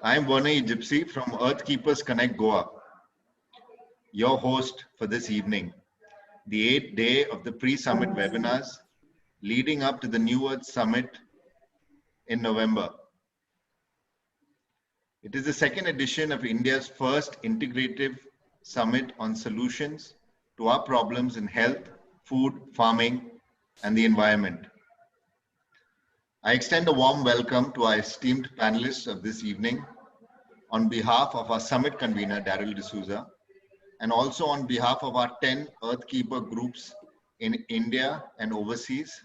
I'm Werner Egipsy from Earth Keepers Connect Goa, your host for this evening, the 8th day of the pre-summit webinars leading up to the New Earth Summit in November. It is the second edition of India's first integrative summit on solutions to our problems in health, food, farming, and the environment. I extend a warm welcome to our esteemed panelists of this evening on behalf of our summit convener, Darryl D'Souza, and also on behalf of our 10 Earthkeeper groups in India and overseas.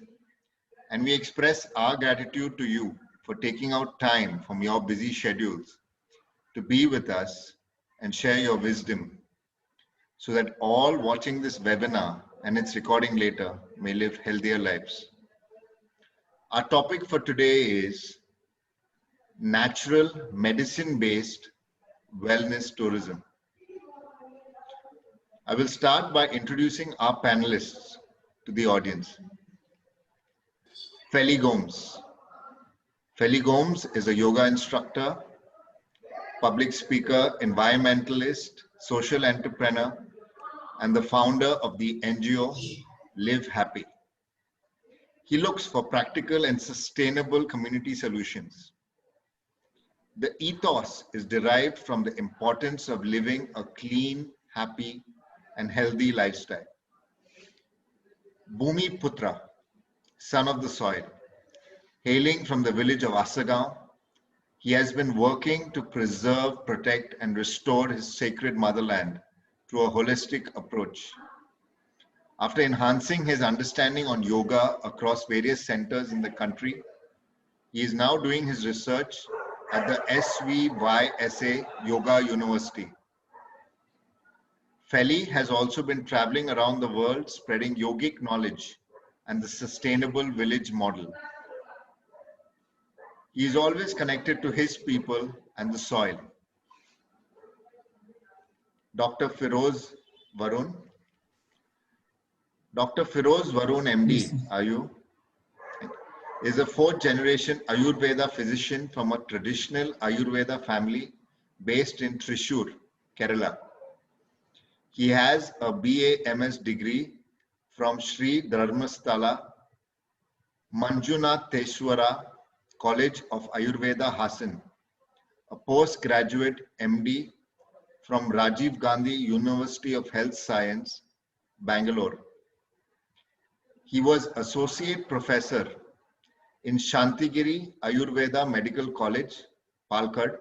And we express our gratitude to you for taking out time from your busy schedules to be with us and share your wisdom so that all watching this webinar and its recording later may live healthier lives. Our topic for today is natural medicine-based wellness tourism. I will start by introducing our panelists to the audience. Felly Gomes. Felly Gomes is a yoga instructor, public speaker, environmentalist, social entrepreneur, and the founder of the NGO Live Happy. He looks for practical and sustainable community solutions. The ethos is derived from the importance of living a clean, happy, and healthy lifestyle. Bhumi Putra, son of the soil, hailing from the village of Asagaon, he has been working to preserve, protect, and restore his sacred motherland through a holistic approach. After enhancing his understanding on yoga across various centers in the country, he is now doing his research at the SVYSA Yoga University. Felly has also been traveling around the world spreading yogic knowledge and the sustainable village model. He is always connected to his people and the soil. Dr. Firoz Varun. Dr. Firoz Varun, MD, are you? Is a fourth generation Ayurveda physician from a traditional Ayurveda family based in Thrissur, Kerala. He has a BA MS degree from Sri Dharmasthala Manjunatheshwara College of Ayurveda, Hassan, a postgraduate MD from Rajiv Gandhi University of Health Science, Bangalore. He was associate professor in Shantigiri Ayurveda Medical College, Palakkad,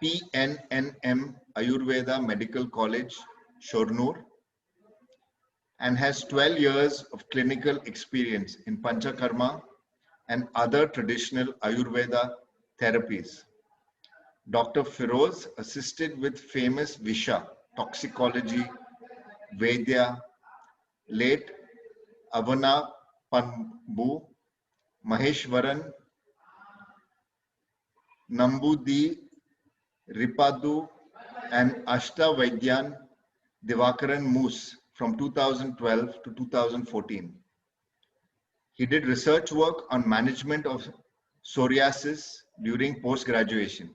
PNNM Ayurveda Medical College, Shornur, and has 12 years of clinical experience in Panchakarma and other traditional Ayurveda therapies. Dr. Firoz assisted with famous Visha, toxicology, Vaidya, late Avana Panbu, Maheshwaran, Nambudi, Ripadu, and Ashta Vaidyan Divakaran Moose from 2012 to 2014. He did research work on management of psoriasis during post-graduation.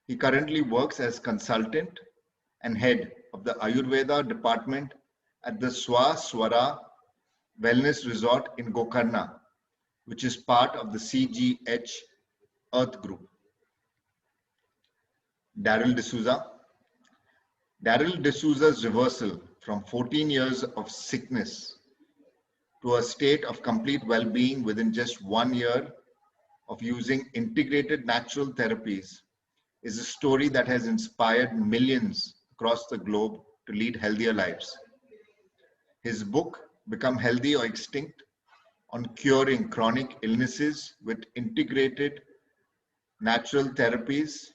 He currently works as consultant and head of the Ayurveda department at the Swara Wellness Resort in Gokarna, which is part of the CGH Earth Group. Darryl D'Souza. Darryl D'Souza's reversal from 14 years of sickness to a state of complete well-being within just 1 year of using integrated natural therapies is a story that has inspired millions across the globe to lead healthier lives. His book, Become Healthy or Extinct, on curing chronic illnesses with integrated natural therapies,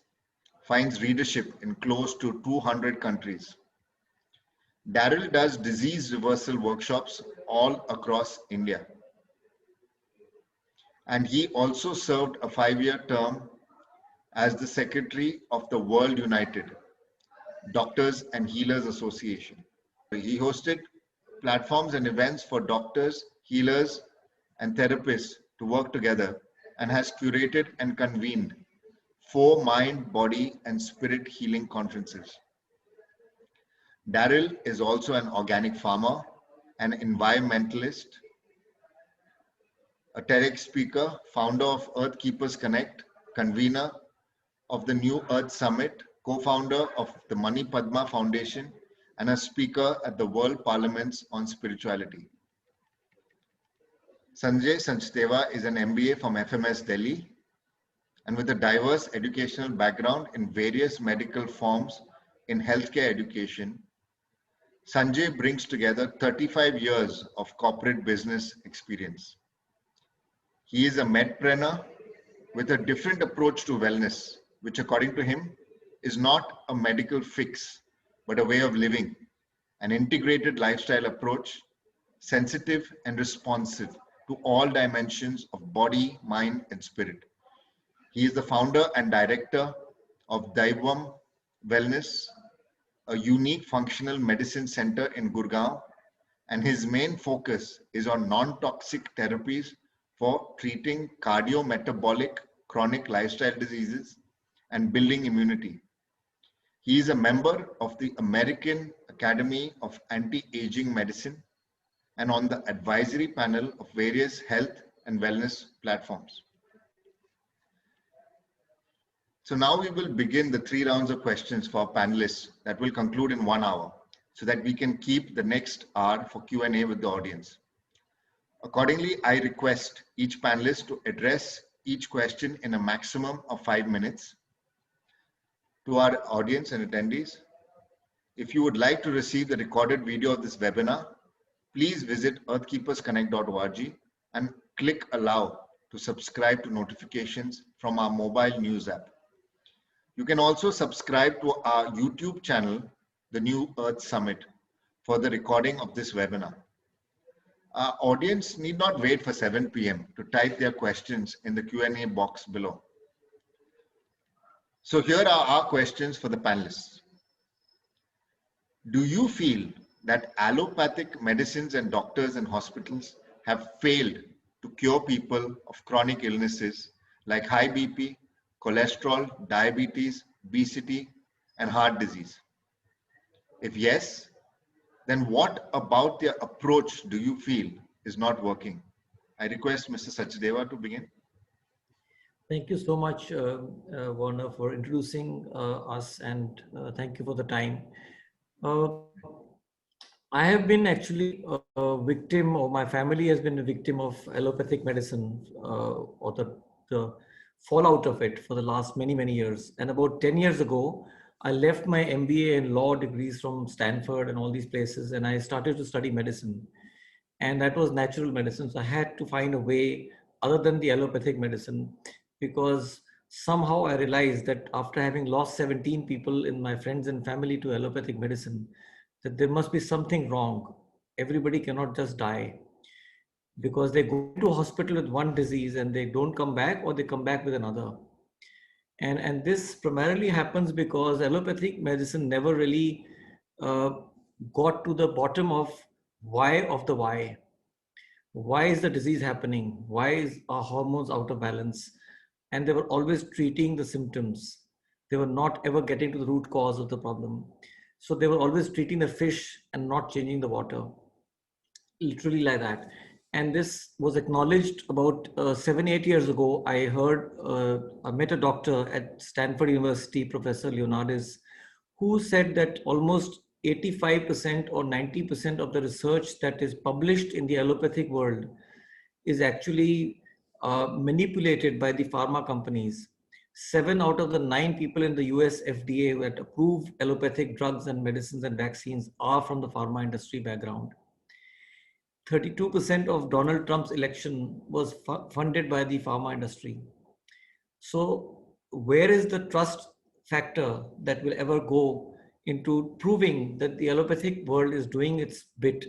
finds readership in close to 200 countries. Darryl does disease reversal workshops all across India. And he also served a 5-year term as the secretary of the World United Doctors and Healers Association. He hosted platforms and events for doctors, healers, and therapists to work together and has curated and convened 4 mind, body, and spirit healing conferences. Darryl is also an organic farmer, an environmentalist, a TEDx speaker, founder of Earth Keepers Connect, convener of the New Earth Summit, co-founder of the Mani Padma Foundation, and a speaker at the World Parliaments on Spirituality. Sanjay Sachdeva is an MBA from FMS Delhi, and with a diverse educational background in various medical forms in healthcare education, Sanjay brings together 35 years of corporate business experience. He is a medpreneur with a different approach to wellness, which according to him is not a medical fix, but a way of living, an integrated lifestyle approach, sensitive and responsive to all dimensions of body, mind, and spirit. He is the founder and director of Daivam Wellness, a unique functional medicine center in Gurgaon, and his main focus is on non-toxic therapies for treating cardiometabolic chronic lifestyle diseases and building immunity. He is a member of the American Academy of Anti-Aging Medicine and on the advisory panel of various health and wellness platforms. So now we will begin the 3 rounds of questions for our panelists that will conclude in 1 hour so that we can keep the next hour for Q&A with the audience. Accordingly, I request each panelist to address each question in a maximum of 5 minutes. To our audience and attendees, if you would like to receive the recorded video of this webinar, please visit earthkeepersconnect.org and click allow to subscribe to notifications from our mobile news app. You can also subscribe to our YouTube channel, The New Earth Summit, for the recording of this webinar. Our audience need not wait for 7 p.m. to type their questions in the Q&A box below. So here are our questions for the panelists. Do you feel that allopathic medicines and doctors and hospitals have failed to cure people of chronic illnesses like high BP, cholesterol, diabetes, obesity, and heart disease? If yes, then what about their approach do you feel is not working? I request Mr. Sachdeva to begin. Thank you so much, Werner, for introducing us, and thank you for the time. I have been actually a victim, or my family has been a victim of allopathic medicine, or the fallout of it for the last many years. And about 10 years ago, I left my MBA and law degrees from Stanford and all these places, and I started to study medicine. And that was natural medicine. So I had to find a way other than the allopathic medicine, because somehow I realized that after having lost 17 people in my friends and family to allopathic medicine, that there must be something wrong. Everybody cannot just die, because they go to hospital with one disease and they don't come back, or they come back with another. And this primarily happens because allopathic medicine never really got to the bottom of why of the why. Why is the disease happening? Why is our hormones out of balance? And they were always treating the symptoms. They were not ever getting to the root cause of the problem. So they were always treating the fish and not changing the water, literally like that. And this was acknowledged about 7-8 years ago. I met a doctor at Stanford University, Professor Leonardis, who said that almost 85% or 90% of the research that is published in the allopathic world is actually manipulated by the pharma companies. 7 out of the 9 people in the US FDA that approve allopathic drugs and medicines and vaccines are from the pharma industry background. 32% of Donald Trump's election was funded by the pharma industry. So where is the trust factor that will ever go into proving that the allopathic world is doing its bit?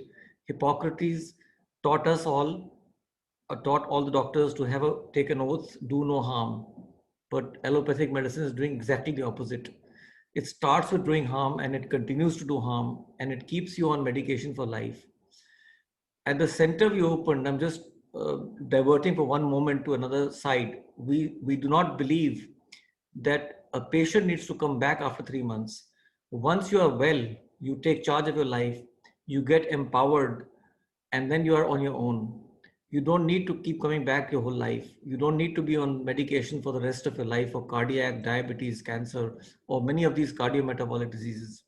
Hippocrates taught us all, taught all the doctors to take an oath, do no harm. But allopathic medicine is doing exactly the opposite. It starts with doing harm and it continues to do harm, and it keeps you on medication for life. At the center we opened, I'm just diverting for one moment to another side. We do not believe that a patient needs to come back after 3 months. Once you are well, you take charge of your life, you get empowered, and then you are on your own. You don't need to keep coming back your whole life. You don't need to be on medication for the rest of your life for cardiac, diabetes, cancer, or many of these cardiometabolic diseases.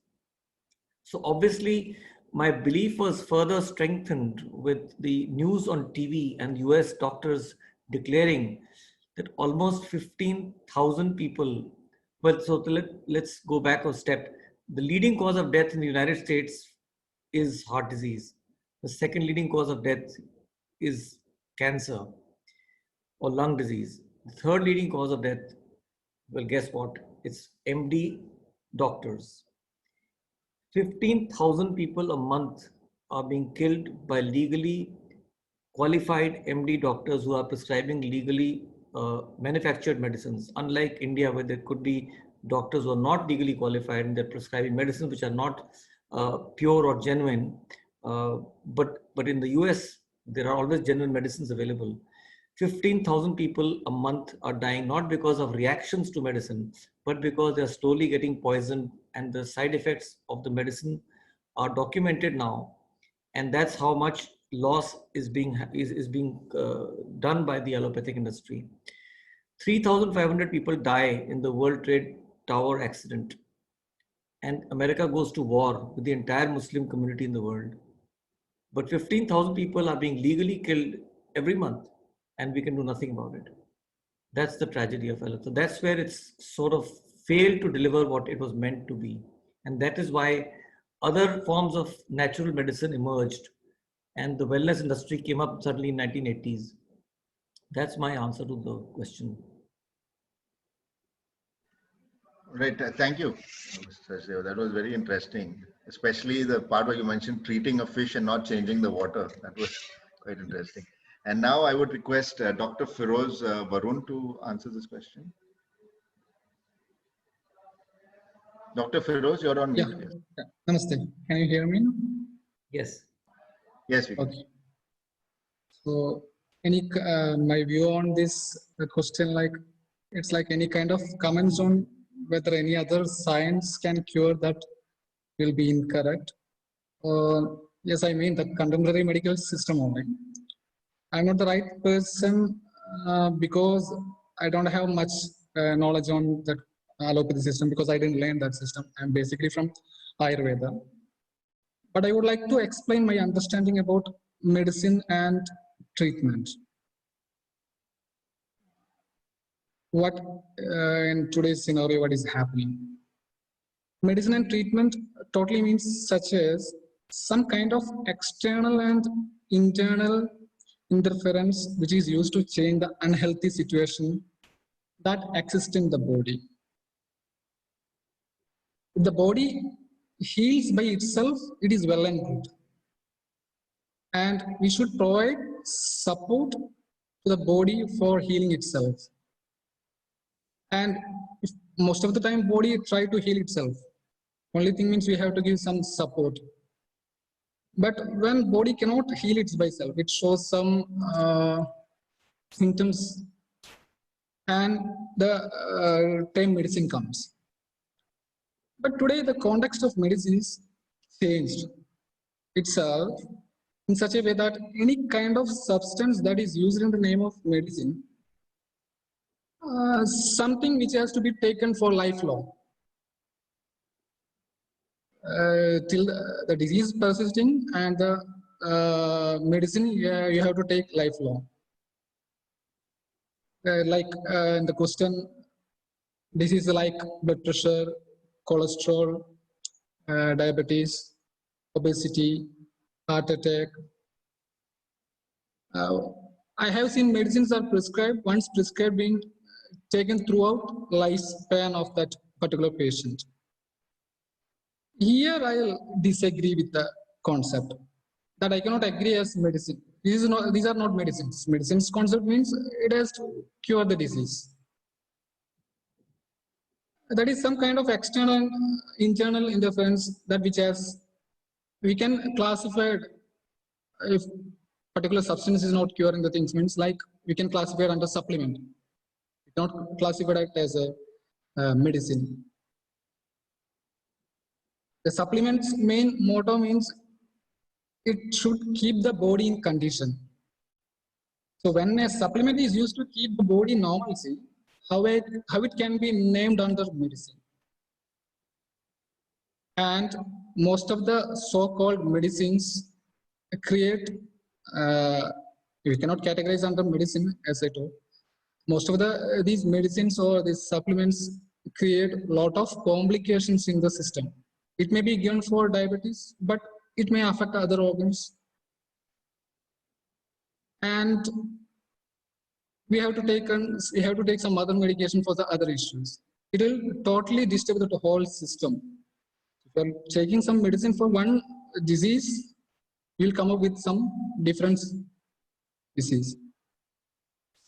So obviously, my belief was further strengthened with the news on TV and US doctors declaring that almost 15,000 people, well, so let's go back a step. The leading cause of death in the United States is heart disease. The second leading cause of death is cancer or lung disease. The third leading cause of death, well, guess what? It's MD doctors. 15,000 people a month are being killed by legally qualified MD doctors who are prescribing legally manufactured medicines. Unlike India, where there could be doctors who are not legally qualified and they're prescribing medicines which are not pure or genuine. But in the US, there are always genuine medicines available. 15,000 people a month are dying not because of reactions to medicine, but because they're slowly getting poisoned, and the side effects of the medicine are documented now. And that's how much loss is being done by the allopathic industry. 3,500 people die in the World Trade Tower accident, and America goes to war with the entire Muslim community in the world. But 15,000 people are being legally killed every month, and we can do nothing about it. That's the tragedy of allopathy. So that's where it's sort of failed to deliver what it was meant to be. And that is why other forms of natural medicine emerged, and the wellness industry came up suddenly in 1980s. That's my answer to the question. Right. Thank you, Mr. Sachdeva. That was very interesting, especially the part where you mentioned treating a fish and not changing the water. That was quite interesting. And now I would request Dr. Firoz Varun to answer this question. Dr. Firoz, you're on mute. Yeah. Yeah. Namaste. Can you hear me? Yes. Yes, we can. Okay. So, my view on this question, like it's like any kind of comments on whether any other science can cure that will be incorrect. Yes, I mean the contemporary medical system only. I'm not the right person because I don't have much knowledge on that allopathy system because I didn't learn that system. I'm basically from Ayurveda. But I would like to explain my understanding about medicine and treatment. What in today's scenario, what is happening? Medicine and treatment totally means such as some kind of external and internal interference which is used to change the unhealthy situation that exists in the body. If the body heals by itself, it is well and good. And we should provide support to the body for healing itself. And if most of the time body try to heal itself, only thing means we have to give some support. But when body cannot heal it by itself, it shows some symptoms, and the time medicine comes. But today the context of medicine is changed itself in such a way that any kind of substance that is used in the name of medicine, something which has to be taken for lifelong. Till the disease persisting, and the medicine you have to take lifelong. Like in the question, disease like blood pressure, cholesterol, diabetes, obesity, heart attack. I have seen medicines are prescribed, once prescribed, being taken throughout lifespan of that particular patient. Here I'll disagree with the concept that I cannot agree as medicine. These are not medicines. Medicine's concept means it has to cure the disease. That is some kind of external and internal interference that which has, we can classify if particular substance is not curing the things, means like we can classify it under supplement. We cannot classify it as a medicine. The supplement's main motto means it should keep the body in condition. So when a supplement is used to keep the body normalcy, how it can be named under medicine? And most of the so-called medicines create, we cannot categorize under medicine as I told. Most of these medicines or these supplements create a lot of complications in the system. It may be given for diabetes, but it may affect other organs. And we have to take some other medication for the other issues. It will totally disturb the whole system. If you are taking some medicine for one disease, you will come up with some different disease.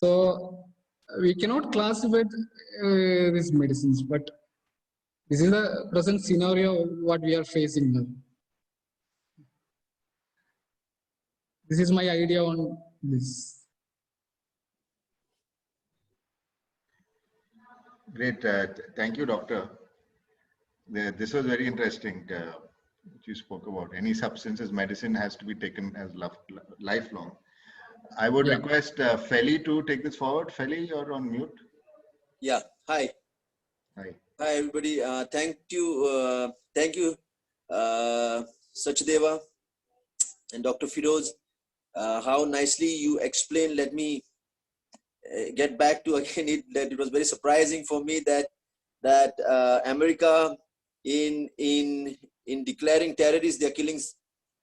So we cannot classify these medicines, but this is the present scenario what we are facing now. This is my idea on this. Great. Thank you, Doctor. This was very interesting, what you spoke about. Any substance as medicine has to be taken as lifelong. I would request Felly to take this forward. Felly, you're on mute. Yeah. Hi. Hi. Hi, everybody. Thank you, Sachdeva and Dr. Firoz. How nicely you explained. Let me get back to again that it was very surprising for me that America in declaring terrorist their killings,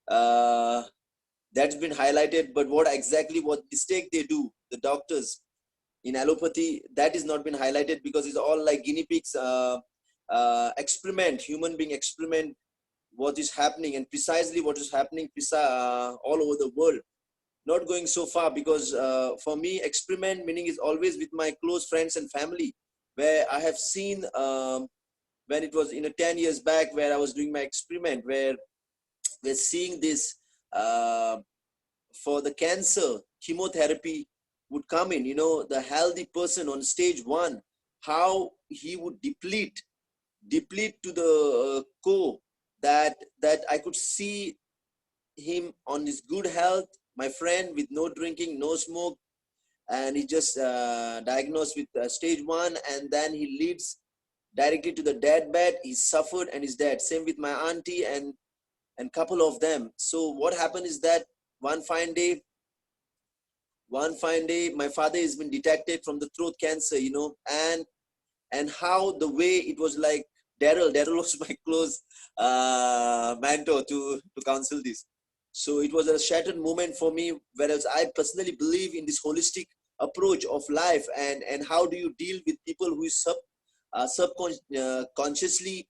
that's been highlighted. But what mistake they do, the doctors in allopathy, that is not been highlighted because it's all like guinea pigs experiment, human being experiment, what is happening and precisely what is happening all over the world. Not going so far because for me, experiment meaning is always with my close friends and family, where I have seen when it was 10 years back where I was doing my experiment, where we're seeing this for the cancer, chemotherapy would come in, the healthy person on stage 1, how he would deplete to the core that I could see him on his good health, my friend with no drinking, no smoke, and he just diagnosed with stage 1, and then he leads directly to the deathbed. He suffered and is dead. Same with my auntie and couple of them. So what happened is that one fine day, my father has been detected from the throat cancer, and how the way it was like Darryl was my close mentor to counsel this. So it was a shattered moment for me, whereas I personally believe in this holistic approach of life and how do you deal with people who is subconsciously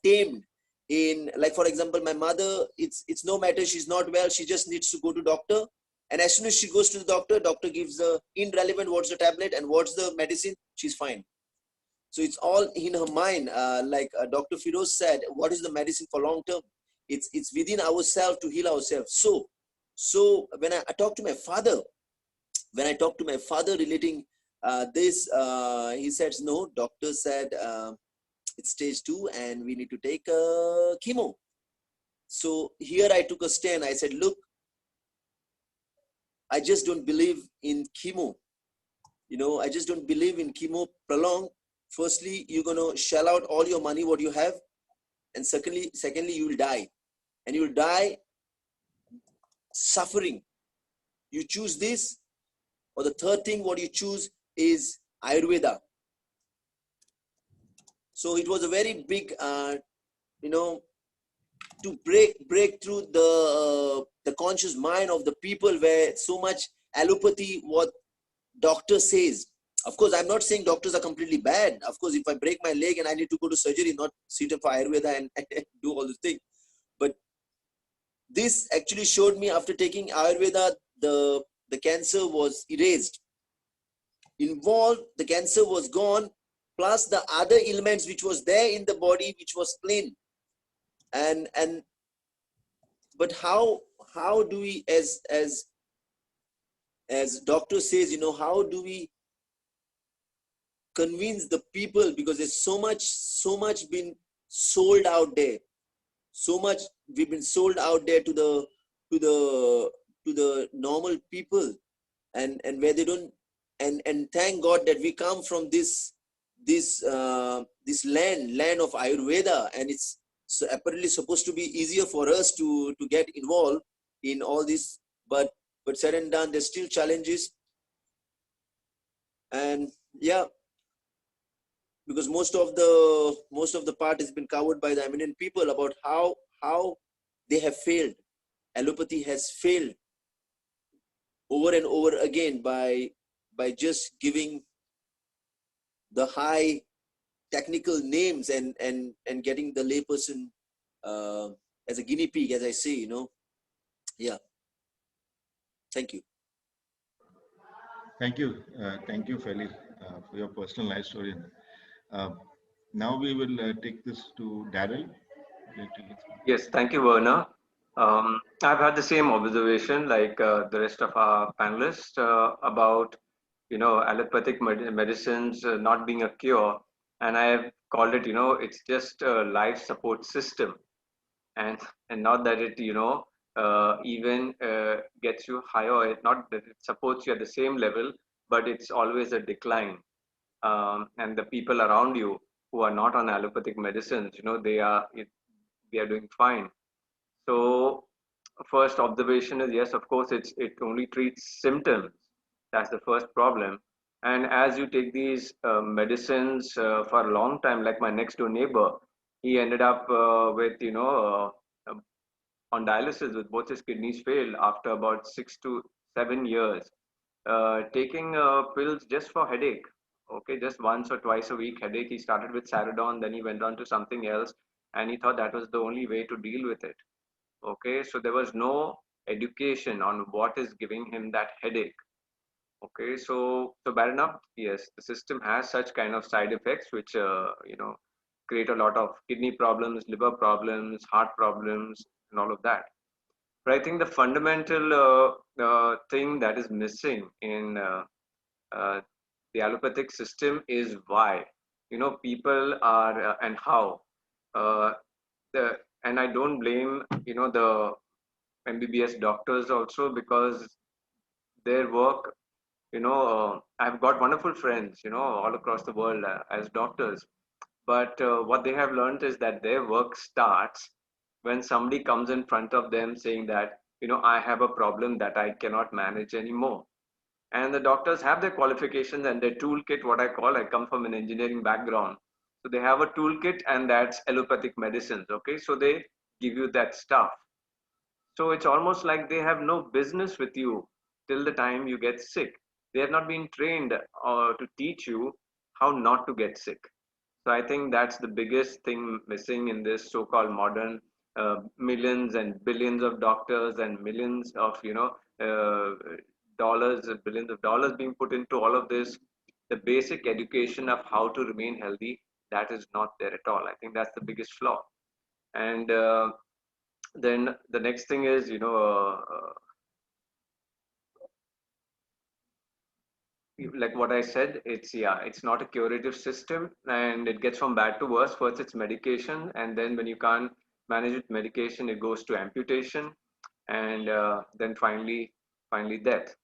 tamed in, like for example, my mother, it's no matter, she's not well, she just needs to go to doctor. And as soon as she goes to the doctor gives the irrelevant what's the tablet and what's the medicine, she's fine. So it's all in her mind. Like Dr. Firoz said, what is the medicine for long term? It's within ourselves to heal ourselves. So when I talked to my father, relating this, he said, no, doctor said it's stage 2 and we need to take chemo. So here I took a stand. I said, look, I just don't believe in chemo. I just don't believe in chemo prolonged. Firstly, you're going to shell out all your money, what you have. And secondly, you will die. And you will die suffering. You choose this. Or the third thing, what you choose is Ayurveda. So it was a very big, to break through the conscious mind of the people where so much allopathy, what doctor says. Of course, I'm not saying doctors are completely bad. Of course, if I break my leg and I need to go to surgery, not sit up for Ayurveda and do all the things. But this actually showed me after taking Ayurveda, the cancer was erased. Involved, the cancer was gone, plus the other elements which was there in the body, which was clean. But how do we, as doctor says, how do we convince the people, because there's so much been sold out there. So much we've been sold out there to the normal people, and where they don't, and thank God that we come from this land of Ayurveda, and it's so apparently supposed to be easier for us to get involved in all this, but said and done, there's still challenges. And yeah, because most of the part has been covered by the eminent people about how they have failed. Allopathy has failed over and over again by just giving the high technical names and getting the layperson as a guinea pig, as I say, you know. Yeah. Thank you. Thank you, Felly, for your personal life story. Now we will take this to Darryl. Yes, thank you, Werner. I've had the same observation like the rest of our panelists about, allopathic medicines not being a cure. And I have called it, it's just a life support system. And not that it, even gets you higher, not that it supports you at the same level, but it's always a decline. And the people around you who are not on allopathic medicines, they are doing fine. So first observation is, yes, of course, it only treats symptoms. That's the first problem. And as you take these medicines for a long time, like my next door neighbor, he ended up with, on dialysis with both his kidneys failed after about 6 to 7 years, taking pills just for headache. Okay, just once or twice a week headache. He started with Saradon, then he went on to something else, and he thought that was the only way to deal with it. Okay, so there was no education on what is giving him that headache. Okay, so bad enough. Yes, the system has such kind of side effects which create a lot of kidney problems, liver problems, heart problems, and all of that. But I think the fundamental thing that is missing in uh, the allopathic system is why people are and how uh, the and I don't blame the MBBS doctors also, because their work, I've got wonderful friends all across the world as doctors, but what they have learned is that their work starts when somebody comes in front of them saying that I have a problem that I cannot manage anymore. And the doctors have their qualifications and their toolkit. What I come from an engineering background, so they have a toolkit, and that's allopathic medicines. Okay, so they give you that stuff. So it's almost like they have no business with you till the time you get sick. They have not been trained to teach you how not to get sick. So I think that's the biggest thing missing in this so-called modern millions and billions of doctors and millions of dollars and billions of dollars being put into all of this. The basic education of how to remain healthy, that is not there at all. I think that's the biggest flaw. And then the next thing is like what I said, it's not a curative system, and it gets from bad to worse. First, it's medication, and then when you can't manage with medication, it goes to amputation, and then finally death.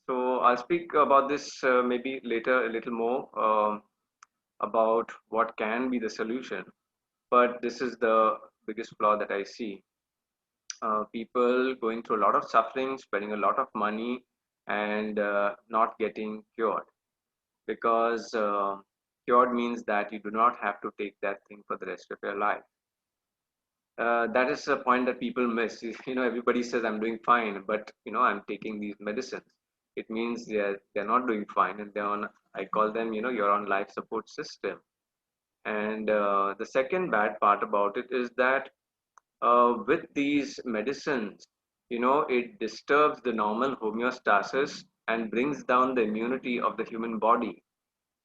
So I'll speak about this maybe later a little more about what can be the solution. But this is the biggest flaw that I see. People going through a lot of suffering, spending a lot of money, and not getting cured, because cured means that you do not have to take that thing for the rest of your life. That is a point that people miss. Everybody says I'm doing fine, but I'm taking these medicines. It means they're not doing fine, and they're on. I call them, you're on life support system. And the second bad part about it is that with these medicines, it disturbs the normal homeostasis and brings down the immunity of the human body.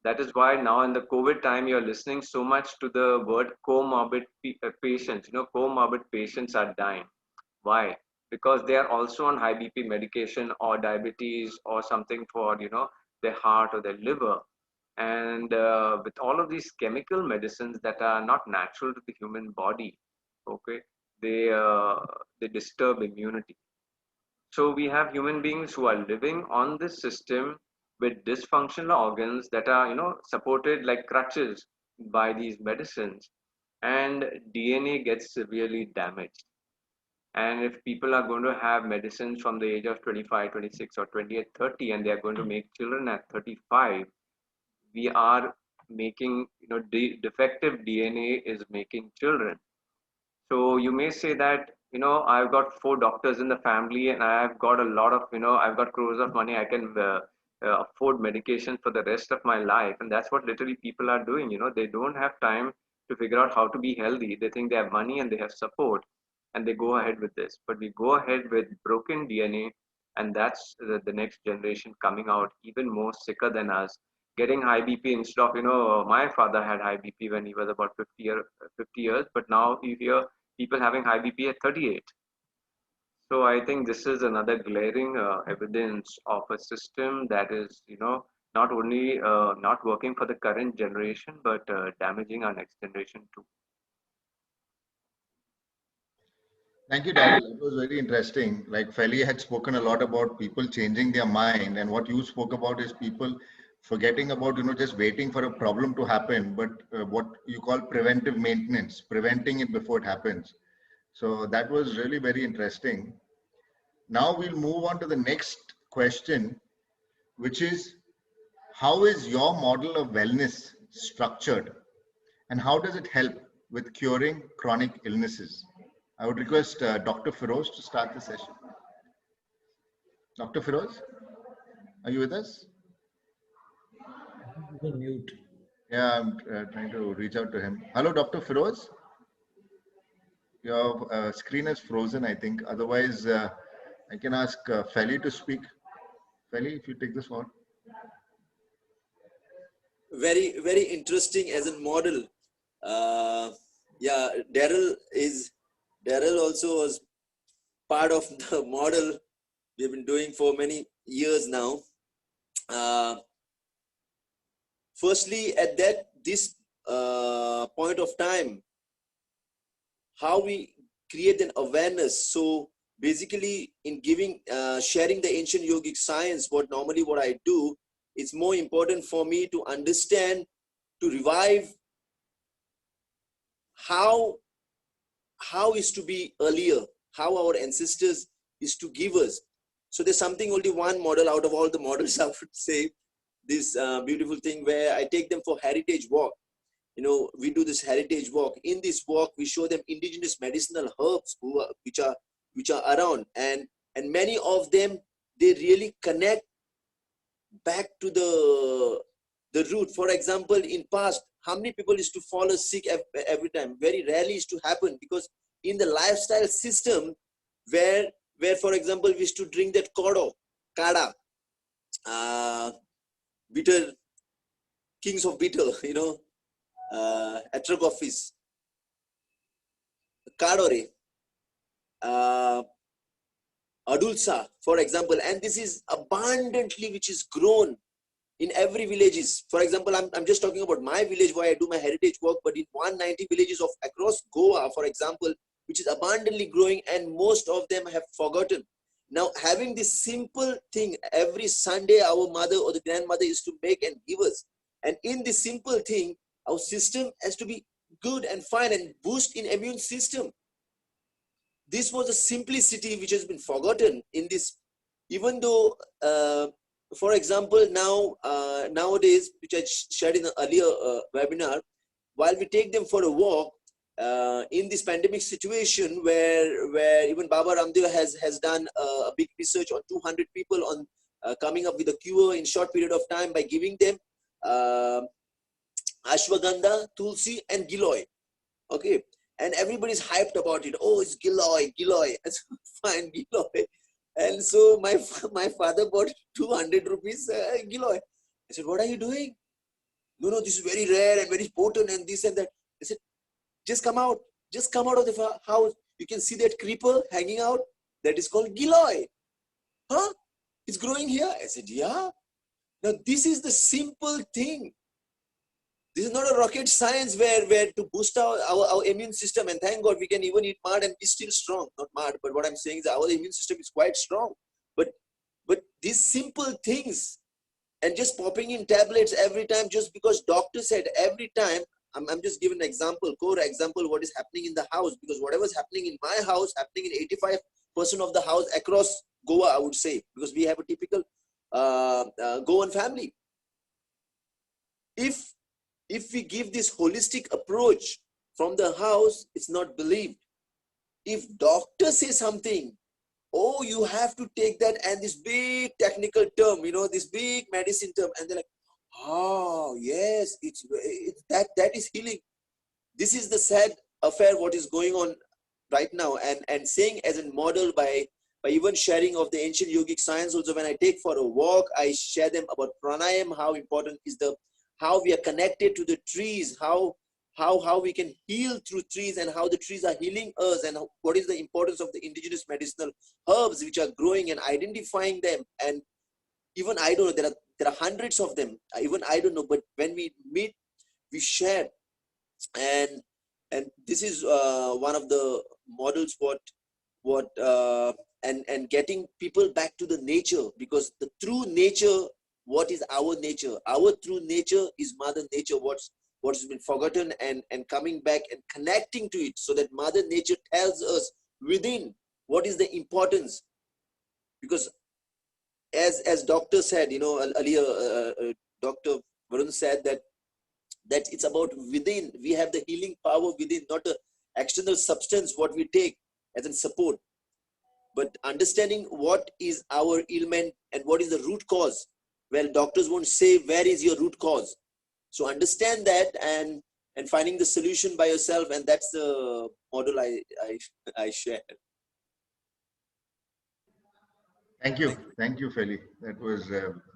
That is why now in the COVID time, you're listening so much to the word comorbid patients. Comorbid patients are dying. Why? Because they are also on high BP medication or diabetes or something for, their heart or their liver. And with all of these chemical medicines that are not natural to the human body, okay, they disturb immunity. So we have human beings who are living on this system with dysfunctional organs that are, supported like crutches by these medicines, and DNA gets severely damaged. And if people are going to have medicines from the age of 25, 26, or 28, 30, and they are going to make children at 35, we are making, defective DNA is making children. So you may say that, I've got 4 doctors in the family and I've got a lot of, I've got crores of money. I can afford medication for the rest of my life. And that's what literally people are doing. They don't have time to figure out how to be healthy. They think they have money and they have support and they go ahead with this. But we go ahead with broken DNA, and that's the next generation coming out even more sicker than us, getting high BP instead of, my father had high BP when he was about 50 years, but now you hear people having high BP at 38. So I think this is another glaring evidence of a system that is, not only not working for the current generation, but damaging our next generation too. Thank you, Darryl. It was very interesting. Like Felly had spoken a lot about people changing their mind, and what you spoke about is people forgetting about, just waiting for a problem to happen, but what you call preventive maintenance, preventing it before it happens. So that was really very interesting. Now we'll move on to the next question, which is, how is your model of wellness structured, and how does it help with curing chronic illnesses? I would request Dr. Firoz to start the session. Dr. Firoz, are you with us? He's on mute. Yeah, I'm trying to reach out to him. Hello, Dr. Firoz. Your screen is frozen, I think. Otherwise, I can ask Felly to speak. Felly, if you take this one. Very, very interesting as a model. Yeah, Darryl also was part of the model we've been doing for many years now. Firstly, at this point of time, how we create an awareness. So basically, in sharing the ancient yogic science, what I do, it's more important for me to understand, to revive how is to be earlier, how our ancestors is to give us. So there's something, only one model out of all the models, I would say, this beautiful thing where I take them for heritage walk. We do this heritage walk. In this walk, we show them indigenous medicinal herbs which are around, and many of them, they really connect back to the root. For example, in past, how many people used to fall sick every time? Very rarely used to happen, because in the lifestyle system where for example, we used to drink that kada, bitter, kings of bitter, atragophies, kadore, adulsa, for example, and this is abundantly which is grown in every villages. For example, I'm just talking about my village where I do my heritage work, but in 190 villages across Goa, for example, which is abundantly growing, and most of them have forgotten. Now, having this simple thing, every Sunday, our mother or the grandmother used to make and give us. And in this simple thing, our system has to be good and fine and boost in immune system. This was a simplicity which has been forgotten in this, even though, for example, nowadays, which I shared in the earlier webinar, while we take them for a walk, in this pandemic situation where even Baba Ramdev has done a big research on 200 people on coming up with a cure in short period of time by giving them ashwagandha, tulsi and giloy. Okay, and everybody's hyped about it. Oh, it's giloy. It's fine, giloy. And so my father bought 200 rupees giloy. I said, what are you doing? No, this is very rare and very potent and this and that. I said, just come out of the house. You can see that creeper hanging out. That is called giloy. Huh? It's growing here. I said, yeah. Now this is the simple thing. This is not a rocket science where to boost our immune system, and thank God we can even eat mud and be still strong. Not mud, but what I'm saying is our immune system is quite strong. But these simple things, and just popping in tablets every time just because doctor said, every time, I'm just giving an example, core example, what is happening in the house, because whatever's happening in my house, happening in 85% of the house across Goa, I would say, because we have a typical Goan family. If we give this holistic approach from the house, it's not believed. If doctor says something, oh, you have to take that and this big technical term, this big medicine term, and they're like, oh yes, it's that is healing. This is the sad affair what is going on right now, and saying as a model by even sharing of the ancient yogic science. Also, when I take for a walk, I share them about pranayam, how important is how we are connected to the trees, how we can heal through trees, and how the trees are healing us, and what is the importance of the indigenous medicinal herbs which are growing, and identifying them. And even I don't know, there are hundreds of them, even I don't know, but when we meet, we share. And this is one of the models and getting people back to the nature, because the true nature, what is our nature? Our true nature is Mother Nature, what has been forgotten, and coming back and connecting to it, so that Mother Nature tells us within what is the importance. Because as doctor said, earlier, Dr. Varun said that it's about within. We have the healing power within, not the external substance what we take as a support, but understanding what is our ailment and what is the root cause. Well, doctors won't say where is your root cause. So understand that and finding the solution by yourself, and that's the model I share. Thank you, Felly. That was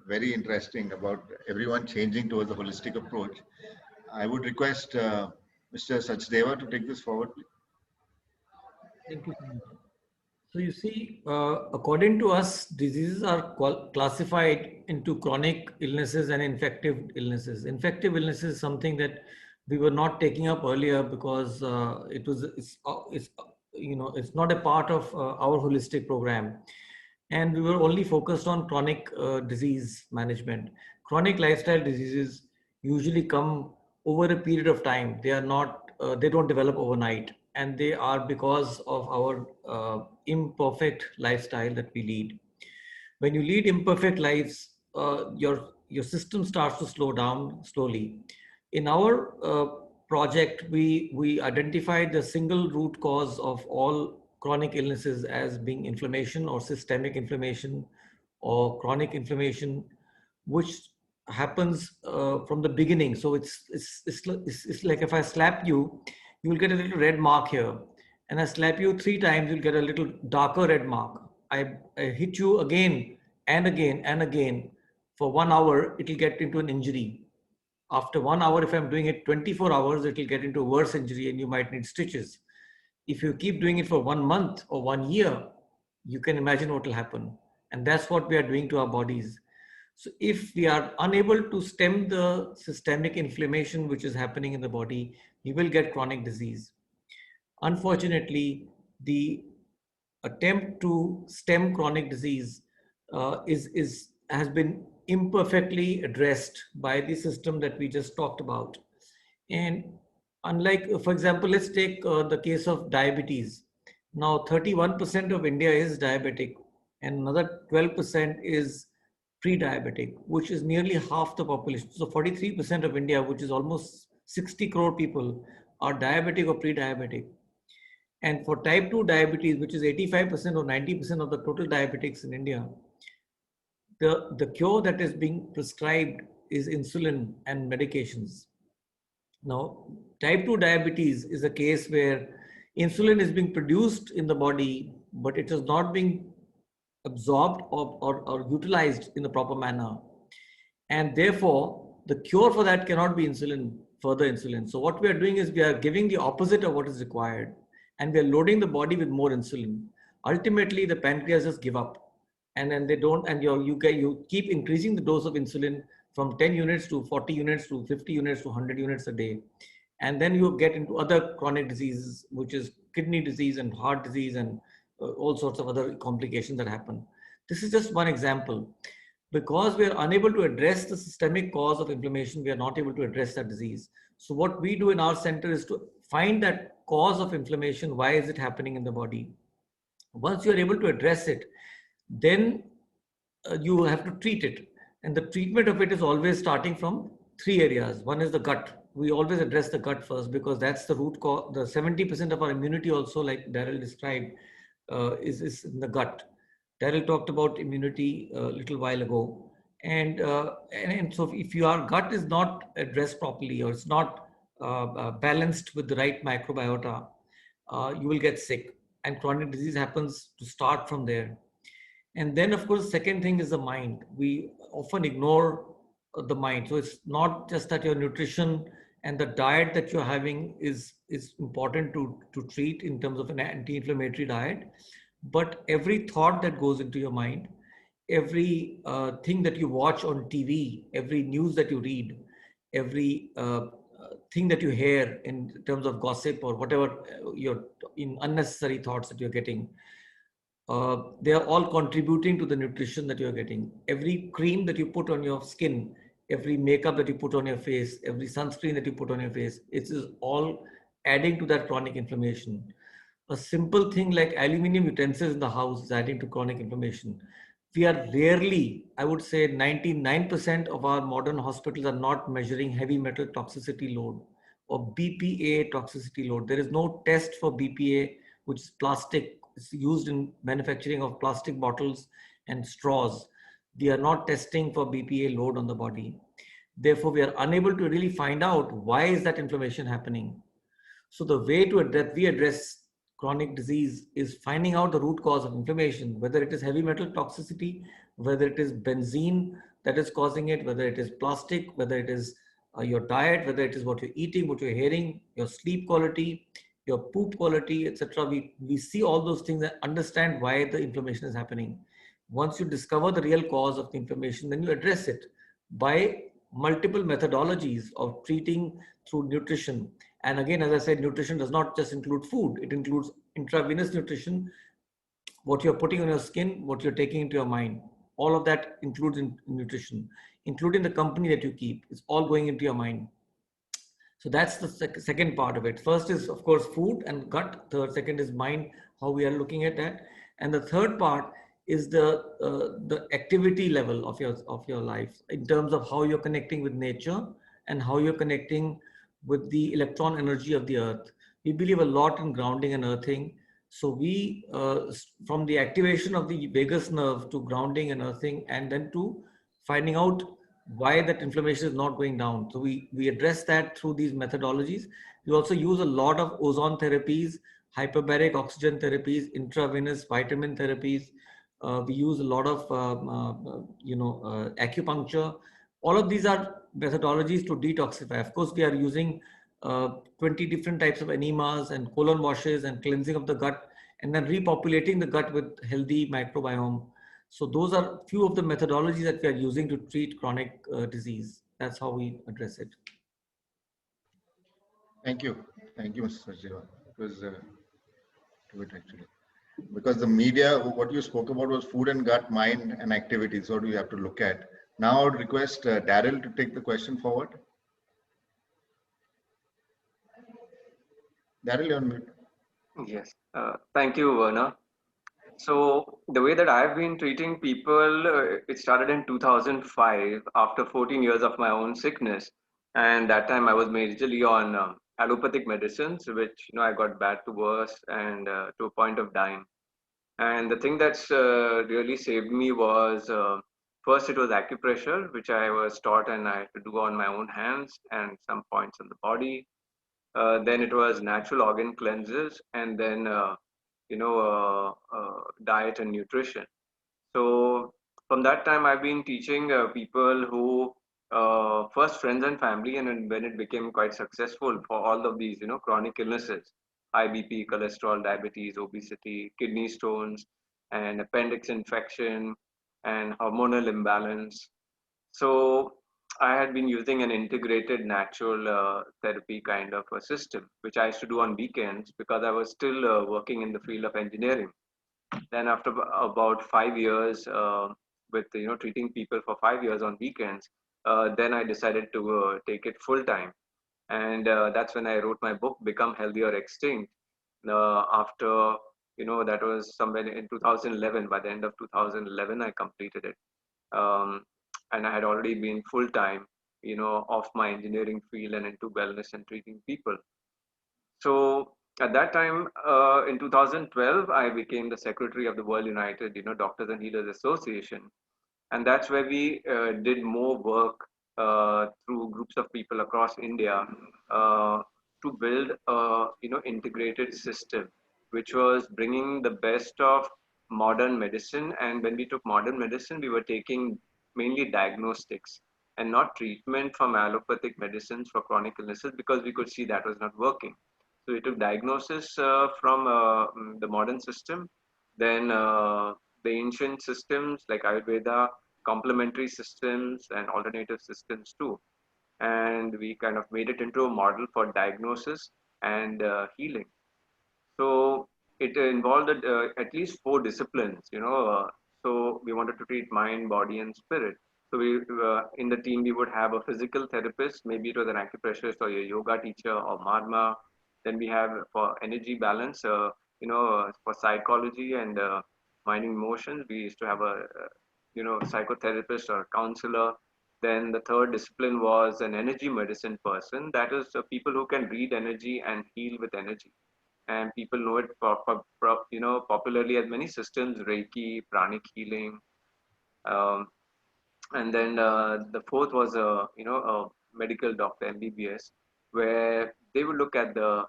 very interesting about everyone changing towards a holistic approach. I would request Mr. Sachdeva to take this forward. Thank you so much. So you see, according to us, diseases are classified into chronic illnesses and infective illnesses. Infective illnesses is something that we were not taking up earlier because it's not a part of our holistic program, and we were only focused on chronic disease management. Chronic lifestyle diseases usually come over a period of time. They are not, they don't develop overnight, and they are because of our imperfect lifestyle that we lead. When you lead imperfect lives, your system starts to slow down slowly. In our project, we identified the single root cause of all chronic illnesses as being inflammation or systemic inflammation or chronic inflammation, which happens from the beginning. So it's like if I slap you, you will get a little red mark here, and I slap you 3 times, you'll get a little darker red mark. I hit you again and again and again for 1 hour, it will get into an injury. After 1 hour, if I'm doing it 24 hours, it will get into a worse injury and you might need stitches. If you keep doing it for 1 month or 1 year, you can imagine what will happen. And that's what we are doing to our bodies. So if we are unable to stem the systemic inflammation which is happening in the body, we will get chronic disease. Unfortunately, the attempt to stem chronic disease has been imperfectly addressed by the system that we just talked about. And unlike, for example, let's take the case of diabetes. Now, 31% of India is diabetic, and another 12% is pre-diabetic, which is nearly half the population. So 43% of India, which is almost 60 crore people, are diabetic or pre-diabetic. And for type 2 diabetes, which is 85% or 90% of the total diabetics in India, the cure that is being prescribed is insulin and medications. Now, type 2 diabetes is a case where insulin is being produced in the body, but it is not being absorbed or utilized in the proper manner. And therefore, the cure for that cannot be insulin, further insulin. So what we are doing is we are giving the opposite of what is required, and we are loading the body with more insulin. Ultimately, the pancreas just give up, and then they don't, and you keep increasing the dose of insulin from 10 units to 40 units to 50 units to 100 units a day. And then you get into other chronic diseases, which is kidney disease and heart disease and all sorts of other complications that happen. This is just one example. Because we are unable to address the systemic cause of inflammation, we are not able to address that disease. So what we do in our center is to find that cause of inflammation. Why is it happening in the body? Once you are able to address it, then you have to treat it. And the treatment of it is always starting from three areas. One is the gut. We always address the gut first because that's the root cause. The 70% of our immunity also, like Darryl described, is in the gut. Darryl talked about immunity a little while ago. And so if your gut is not addressed properly or it's not balanced with the right microbiota, you will get sick. And chronic disease happens to start from there. And then, of course, the second thing is the mind. We often ignore the mind. So it's not just that your nutrition and the diet that you're having is important to treat in terms of an anti-inflammatory diet, but every thought that goes into your mind, every thing that you watch on TV, every news that you read, every thing that you hear in terms of gossip or whatever your unnecessary thoughts that you're getting, they are all contributing to the nutrition that you're getting. Every cream that you put on your skin, every makeup that you put on your face, every sunscreen that you put on your face, it is all adding to that chronic inflammation. A simple thing like aluminum utensils in the house is adding to chronic inflammation. We are rarely, I would say 99% of our modern hospitals are not measuring heavy metal toxicity load or BPA toxicity load. There is no test for BPA, which is plastic. It's used in manufacturing of plastic bottles and straws. We are not testing for BPA load on the body. Therefore, we are unable to really find out why is that inflammation happening. So the way to address chronic disease is finding out the root cause of inflammation, whether it is heavy metal toxicity, whether it is benzene that is causing it, whether it is plastic, whether it is your diet, whether it is what you're eating, what you're hearing, your sleep quality, your poop quality, etc. We see all those things and understand why the inflammation is happening. Once you discover the real cause of the inflammation, then you address it by multiple methodologies of treating through nutrition. And again, as I said, nutrition does not just include food. It includes intravenous nutrition, what you're putting on your skin, what you're taking into your mind. All of that includes in nutrition, including the company that you keep. It's all going into your mind. So that's the second part of it. First is, of course, food and gut. Second is mind, how we are looking at that. And the third part is the activity level of your life in terms of how you're connecting with nature and how you're connecting with the electron energy of the earth. We believe a lot in grounding and earthing. So we, from the activation of the vagus nerve to grounding and earthing, and then to finding out why that inflammation is not going down. So we address that through these methodologies. We also use a lot of ozone therapies, hyperbaric oxygen therapies, intravenous vitamin therapies. We use a lot of, acupuncture. All of these are methodologies to detoxify. Of course, we are using 20 different types of enemas and colon washes and cleansing of the gut, and then repopulating the gut with healthy microbiome. So those are few of the methodologies that we are using to treat chronic disease. That's how we address it. Thank you, Mr. Sachdeva. It was to it actually, because the media, what you spoke about was food and gut, mind and activities. What do you have to look at? Now I would request Darryl to take the question forward. Darryl, you're on mute. Yes, thank you, Werner. So the way that I've been treating people, it started in 2005 after 14 years of my own sickness. And that time I was majorly on allopathic medicines, which, I got bad to worse and to a point of dying. And the thing that's really saved me was, first it was acupressure, which I was taught and I had to do on my own hands and some points on the body. Then it was natural organ cleanses, and then diet and nutrition. So from that time, I've been teaching people who first friends and family, and then when it became quite successful for all of these, chronic illnesses, high BP, cholesterol, diabetes, obesity, kidney stones, and appendix infection, and hormonal imbalance. So I had been using an integrated natural therapy kind of a system, which I used to do on weekends because I was still working in the field of engineering. Then after about 5 years with treating people for 5 years on weekends, then I decided to take it full time, and that's when I wrote my book, Become Healthy or Extinct. After that was somewhere in 2011. By the end of 2011, I completed it, um, and I had already been full time, off my engineering field and into wellness and treating people. So at that time, in 2012, I became the secretary of the World United, Doctors and Healers Association, and that's where we did more work through groups of people across India uh, to build a integrated system, which was bringing the best of modern medicine. And when we took modern medicine, we were taking mainly diagnostics and not treatment from allopathic medicines for chronic illnesses, because we could see that was not working. So we took diagnosis from the modern system, then the ancient systems like Ayurveda, complementary systems, and alternative systems too. And we kind of made it into a model for diagnosis and healing. So it involved at least four disciplines. So we wanted to treat mind, body, and spirit. So we, in the team, we would have a physical therapist, maybe it was an acupressurist or a yoga teacher or marma. Then we have for energy balance, for psychology and mind emotions, we used to have a, psychotherapist or counselor. Then the third discipline was an energy medicine person. That is people who can read energy and heal with energy, and people know it popularly as many systems: Reiki, pranic healing. Um, and then the fourth was a medical doctor, MBBS, where they would look at the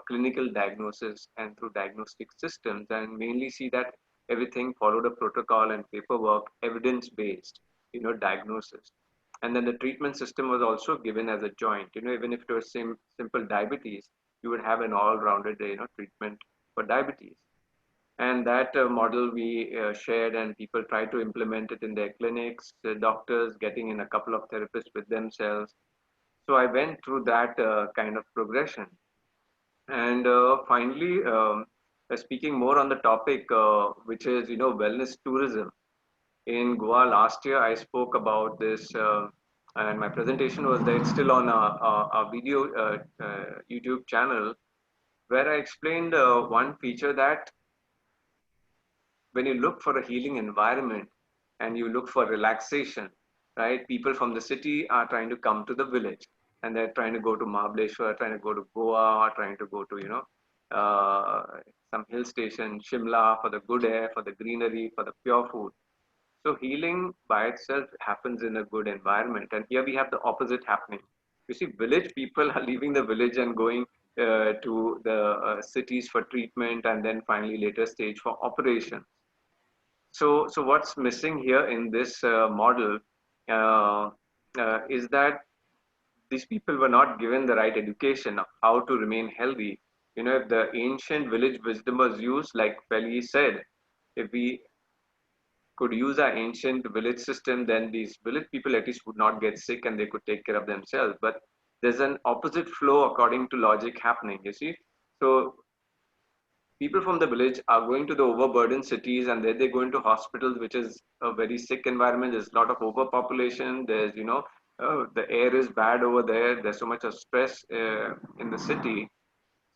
clinical diagnosis and through diagnostic systems and mainly see that everything followed a protocol and paperwork, evidence based diagnosis. And then the treatment system was also given as a joint. Even if it was simple diabetes, you would have an all-rounded treatment for diabetes. And that model we shared, and people try to implement it in their clinics, the doctors getting in a couple of therapists with themselves. So I went through that kind of progression. And finally, speaking more on the topic, which is wellness tourism. In Goa last year, I spoke about this, and my presentation was there. It's still on a video YouTube channel, where I explained one feature that when you look for a healing environment and you look for relaxation, right? People from the city are trying to come to the village, and they're trying to go to Mahabaleshwar, trying to go to Goa, trying to go to, uh, some hill station, Shimla, for the good air, for the greenery, for the pure food. So healing by itself happens in a good environment. And here we have the opposite happening. You see, village people are leaving the village and going to the cities for treatment, and then finally later stage for operation. So what's missing here in this model uh, is that these people were not given the right education of how to remain healthy. If the ancient village wisdom was used, like Felly said, if we could use our ancient village system, then these village people at least would not get sick and they could take care of themselves. But there's an opposite flow according to logic happening, you see. So people from the village are going to the overburdened cities, and then they go into hospitals, which is a very sick environment. There's a lot of overpopulation. There's, the air is bad over there. There's so much of stress in the city.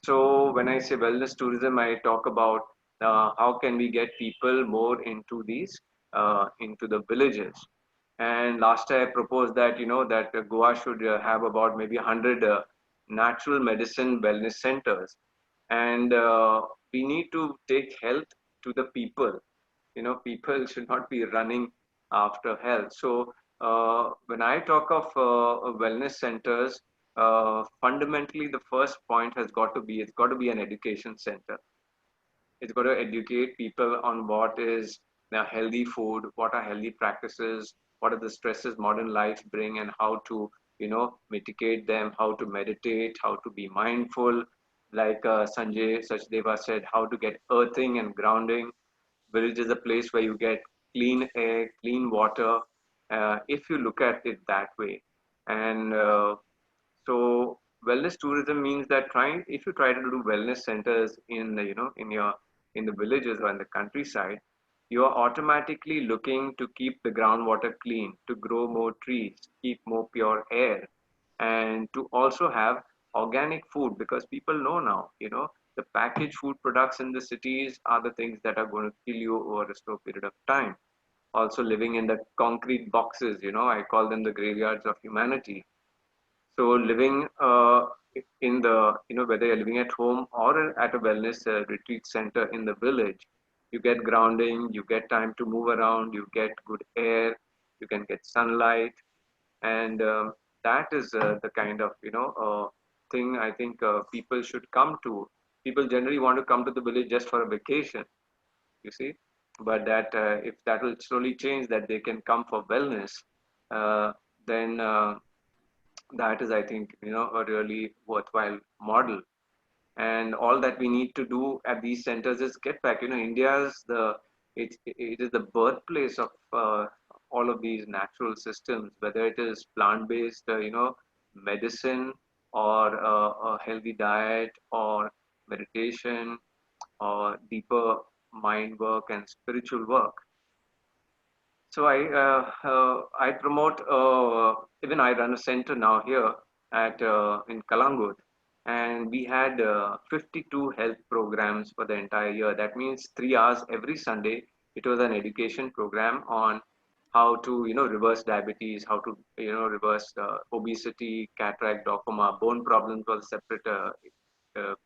So when I say wellness tourism, I talk about how can we get people more into these, into the villages. And last year I proposed that, that Goa should have about maybe 100 natural medicine wellness centers. And we need to take health to the people. People should not be running after health. So when I talk of wellness centers, fundamentally the first point has got to be, it's got to be an education center. It's got to educate people on what is healthy food, what are healthy practices, what are the stresses modern life bring, and how to mitigate them, how to meditate, how to be mindful, like Sanjay Sachdeva said, how to get earthing and grounding. Village is a place where you get clean air, clean water. If you look at it that way, And so wellness tourism means that if you try to do wellness centers in in the villages or in the countryside, you are automatically looking to keep the groundwater clean, to grow more trees, keep more pure air, and to also have organic food, because people know now, the packaged food products in the cities are the things that are going to kill you over a slow period of time. Also living in the concrete boxes, I call them the graveyards of humanity. So living in the, whether you're living at home or at a wellness retreat center in the village, you get grounding, you get time to move around, you get good air, you can get sunlight, and that is the kind of thing I think people should come to. People generally want to come to the village just for a vacation, you see, but that if that will slowly change, that they can come for wellness, then that is, I think, a really worthwhile model. And all that we need to do at these centers is get back. It is the birthplace of all of these natural systems, whether it is plant-based, medicine, or a healthy diet, or meditation, or deeper mind work and spiritual work. So I promote, even I run a center now here at in Kalangut, and we had 52 health programs for the entire year. That means 3 hours every Sunday. It was an education program on how to reverse diabetes, how to reverse obesity, cataract, glaucoma, bone problems was a separate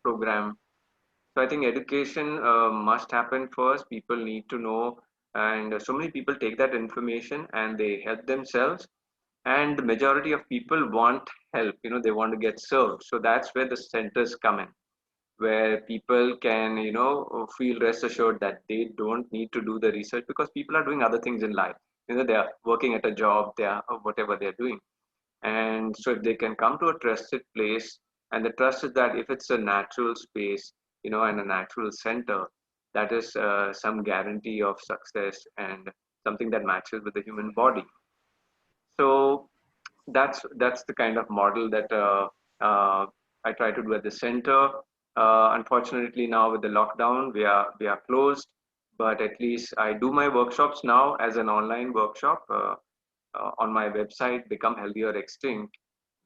program. So I think education must happen first. People need to know, and so many people take that information and they help themselves. And the majority of people want help. They want to get served. So that's where the centers come in, where people can feel rest assured that they don't need to do the research, because people are doing other things in life. They are working at a job, they are whatever they're doing. And so if they can come to a trusted place, and the trust is that if it's a natural space, and a natural center, that is some guarantee of success and something that matches with the human body. So that's the kind of model that I try to do at the center. Unfortunately, now with the lockdown, we are closed, but at least I do my workshops now as an online workshop on my website, Become Healthy or Extinct,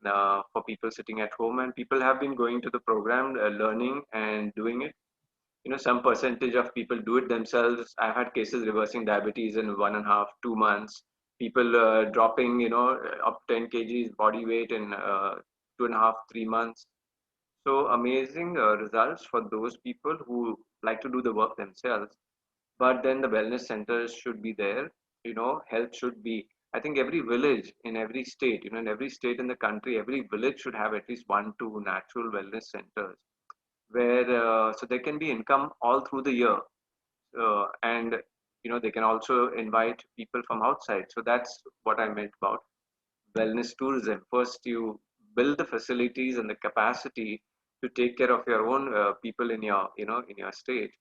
for people sitting at home, and people have been going to the program, learning and doing it. Some percentage of people do it themselves. I've had cases reversing diabetes in 1.5, 2 months. People dropping, up 10 kgs body weight in 2.5, 3 months. So amazing results for those people who like to do the work themselves. But then the wellness centers should be there. Health should be. I think every village in every state, in every state in the country, every village should have at least 1, 2 natural wellness centers, where so there can be income all through the year, and they can also invite people from outside. So that's what I meant about wellness tourism. First, you build the facilities and the capacity to take care of your own people in your in your state,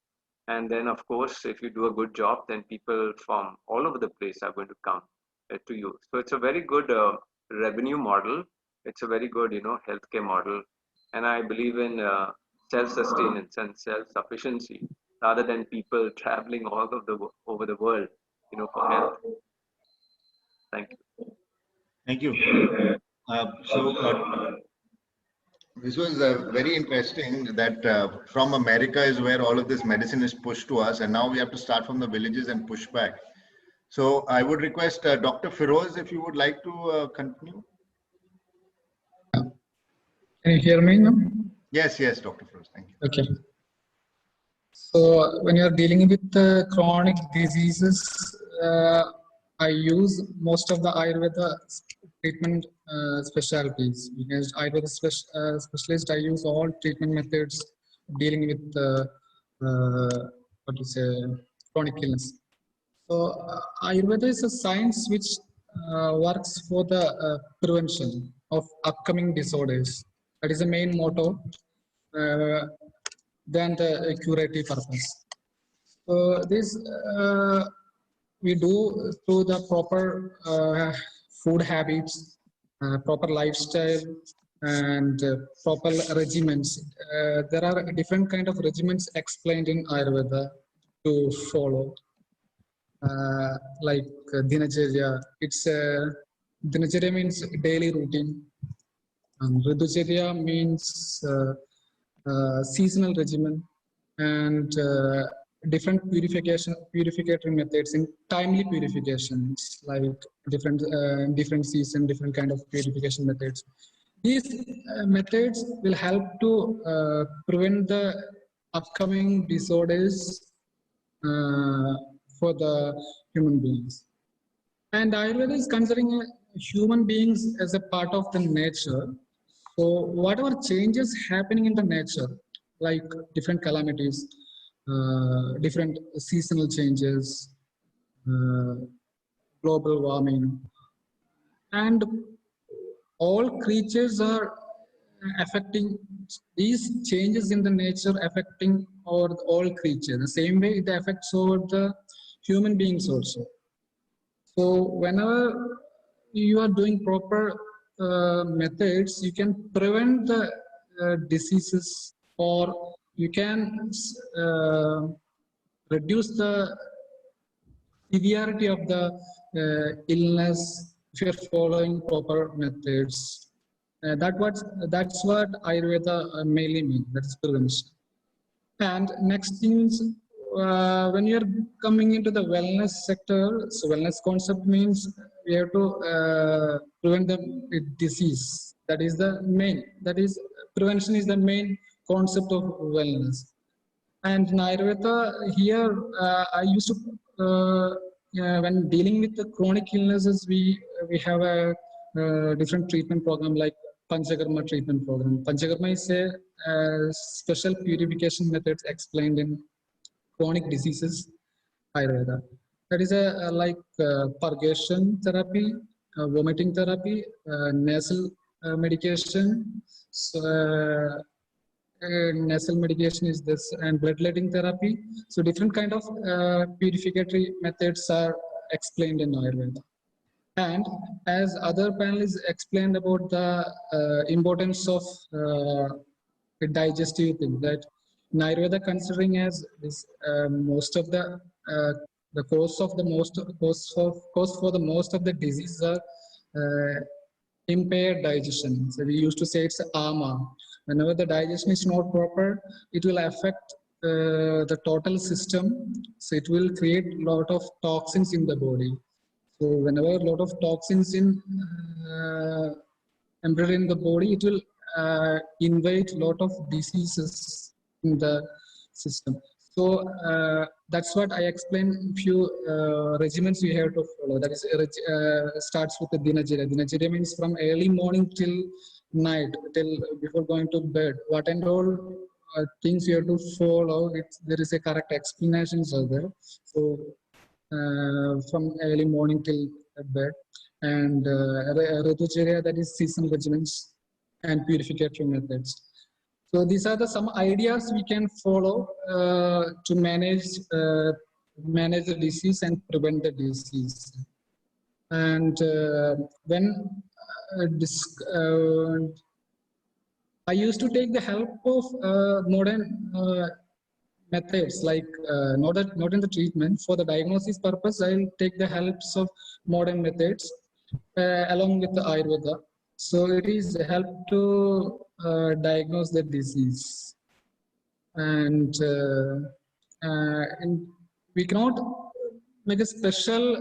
and then of course, if you do a good job, then people from all over the place are going to come to you. So it's a very good revenue model. It's a very good healthcare model, and I believe in self-sustenance and self-sufficiency rather than people traveling all of the over the world for health. Thank you. Thank you. This was very interesting that from America is where all of this medicine is pushed to us, and now we have to start from the villages and push back. So I would request Dr. Firoz, if you would like to continue. Can you hear me now? Yes, Dr. Firoz, thank you. Okay. So when you are dealing with chronic diseases, I use most of the Ayurveda treatment specialties. Because Ayurveda specialist, I use all treatment methods dealing with chronic illness. So Ayurveda is a science which works for the prevention of upcoming disorders. That is the main motto than the curative purpose. So this we do through the proper food habits, proper lifestyle, and proper regimens. There are different kind of regimens explained in Ayurveda to follow, like Dinacharya. Dinacharya means daily routine. Ritucharya means seasonal regimen, and different purificatory methods in timely purifications, like different season, different kind of purification methods. These methods will help to prevent the upcoming disorders for the human beings. And Ayurveda is considering human beings as a part of the nature. So whatever changes happening in the nature, like different calamities, different seasonal changes, global warming, and all creatures are affecting these changes in the nature, affecting all creatures. The same way it affects over the human beings also. So whenever you are doing proper methods, you can prevent the diseases, or you can reduce the severity of the illness if you're following proper methods. That's what Ayurveda mainly means. That's prevention. And next thing is, when you're coming into the wellness sector, so wellness concept means we have to prevent the disease. That is the main. That is, prevention is the main concept of wellness. And in Ayurveda, here I used to, when dealing with the chronic illnesses, we have a different treatment program like Panchakarma treatment program. Panchakarma is a special purification methods explained in chronic diseases, Ayurveda. That is like purgation therapy, vomiting therapy, nasal medication. So, nasal medication is this, and bloodletting therapy. So different kind of purificatory methods are explained in Ayurveda. And as other panelists explained about the importance of the digestive thing, that in Ayurveda considering as this most of the cause for the most of the diseases are impaired digestion. So we used to say it's ama. Whenever the digestion is not proper, it will affect the total system. So it will create a lot of toxins in the body. So whenever a lot of toxins embedded in the body, it will invite a lot of diseases in the system. So that's what I explained. Few regimens we have to follow. That is starts with the Dinacharya. Dinacharya means from early morning till night, till before going to bed. What and all things you have to follow. There is a correct explanations are there. So from early morning till bed, and Ritucharya, that is seasonal regimens and purificatory methods. So these are some ideas we can follow to manage the disease and prevent the disease. And when I used to take the help of modern methods, like not in the treatment. For the diagnosis purpose, I'll take the helps of modern methods along with the Ayurveda. So it is help to diagnose the disease, and we cannot make a special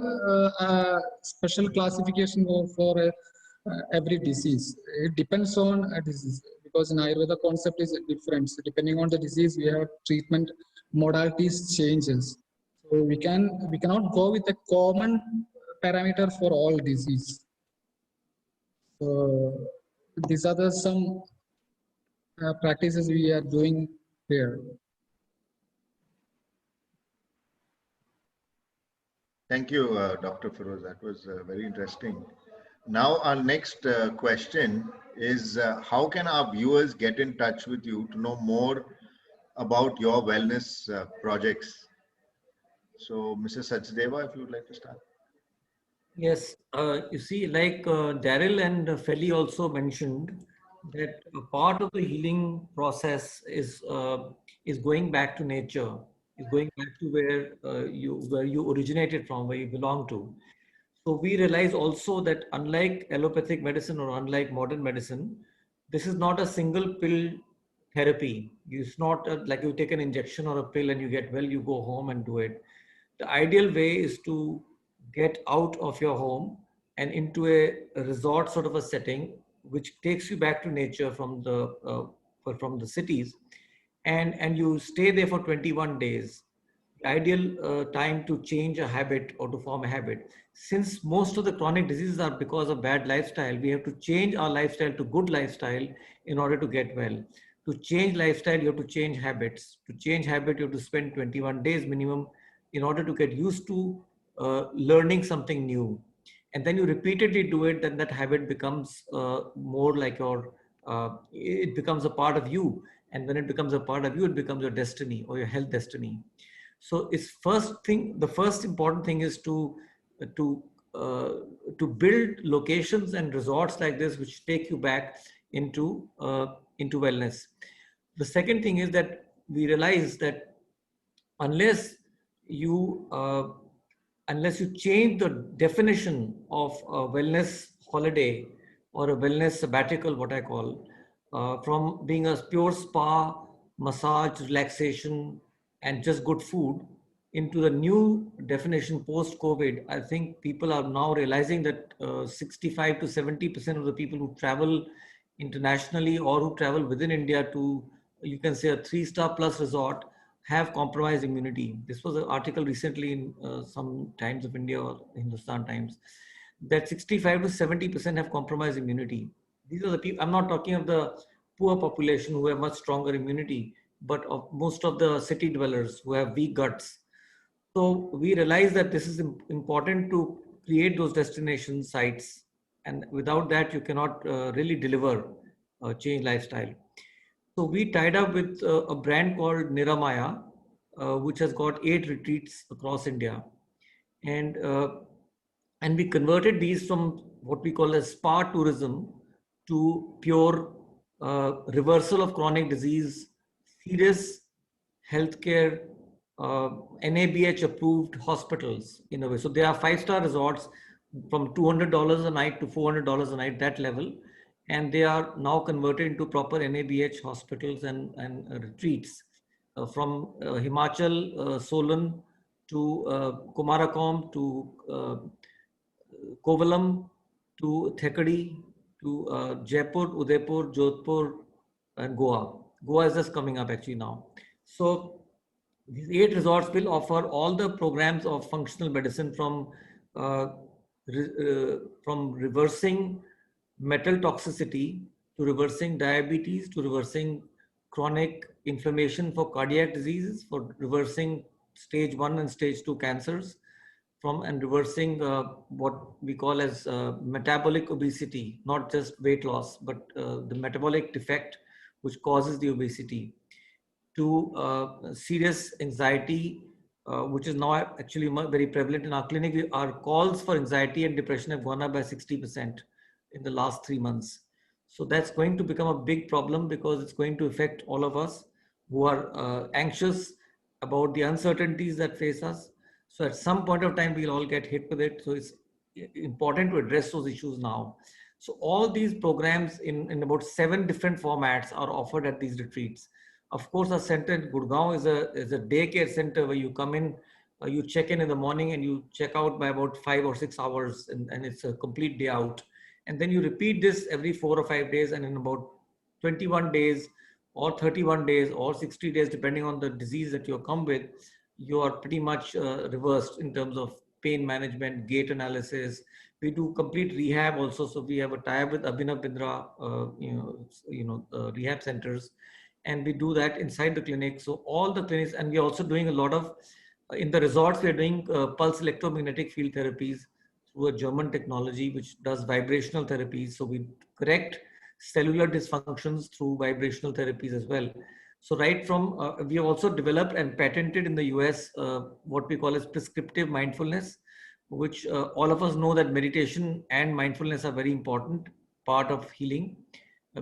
classification for every disease. It depends on a disease, because in Ayurveda concept is different. So depending on the disease, we have treatment modalities changes. So we cannot go with a common parameter for all disease. So these are some practices we are doing here. Thank you, Dr. Firoz. That was very interesting. Now, our next question is, how can our viewers get in touch with you to know more about your wellness projects? So, Mrs. Sachdeva, if you would like to start. Yes, you see, like Darryl and Felly also mentioned that a part of the healing process is going back to nature, is going back to where you originated from, where you belong to. So we realize also that unlike allopathic medicine or unlike modern medicine, this is not a single pill therapy. It's not like you take an injection or a pill and you get well, you go home and do it. The ideal way is to get out of your home and into a resort sort of a setting, which takes you back to nature from the cities, and you stay there for 21 days. The ideal time to change a habit or to form a habit. Since most of the chronic diseases are because of bad lifestyle, we have to change our lifestyle to good lifestyle in order to get well. To change lifestyle, you have to change habits. To change habit, you have to spend 21 days minimum in order to get used to learning something new. And then you repeatedly do it, then that habit becomes more like it becomes a part of you. And when it becomes a part of you, it becomes your destiny or your health destiny. So it's the first important thing is to uh, to build locations and resorts like this, which take you back into wellness. The second thing is that we realize that unless you uh, unless you change the definition of a wellness holiday or a wellness sabbatical, what I call, from being a pure spa, massage, relaxation, and just good food into the new definition post COVID. I think people are now realizing that 65 to 70% of the people who travel internationally or who travel within India to, you can say, a 3-star plus resort have compromised immunity. This was an article recently in some Times of India or Hindustan Times, that 65 to 70% have compromised immunity. These are the people, I'm not talking of the poor population who have much stronger immunity, but of most of the city dwellers who have weak guts. So we realize that this is important to create those destination sites. And without that, you cannot really deliver change lifestyle. So we tied up with a brand called Niramaya, which has got 8 retreats across India, and and we converted these from what we call as spa tourism to pure reversal of chronic disease, serious healthcare, NABH approved hospitals in a way. So there are 5-star resorts from $200 a night to $400 a night, that level. And they are now converted into proper NABH hospitals and retreats from Himachal, Solan to Kumarakom to Kovalam to Thekadi to Jaipur, Udaipur, Jodhpur, and Goa. Goa is just coming up actually now. So these 8 resorts will offer all the programs of functional medicine uh, from reversing metal toxicity to reversing diabetes to reversing chronic inflammation for cardiac diseases, for reversing stage 1 and stage 2 cancers, from and reversing what we call as metabolic obesity, not just weight loss, but the metabolic defect which causes the obesity, to serious anxiety, which is now actually very prevalent in our clinic. Our calls for anxiety and depression have gone up by 60% in the last 3 months. So that's going to become a big problem because it's going to affect all of us who are anxious about the uncertainties that face us. So at some point of time, we'll all get hit with it. So it's important to address those issues now. So all these programs in about 7 different formats are offered at these retreats. Of course, our center in Gurgaon is a daycare center where you come in, you check in the morning and you check out by about 5 or 6 hours, and it's a complete day out. And then you repeat this every 4 or 5 days, and in about 21 days or 31 days or 60 days, depending on the disease that you come with, you are pretty much reversed in terms of pain management, gait analysis. We do complete rehab also. So we have a tie-up with Abhinav Bindra, rehab centers, and we do that inside the clinic. So all the clinics, and we're also doing a lot of, in the resorts, we're doing pulse electromagnetic field therapies through a German technology, which does vibrational therapies. So we correct cellular dysfunctions through vibrational therapies as well. So right from, we have also developed and patented in the US what we call as prescriptive mindfulness, which all of us know that meditation and mindfulness are very important part of healing,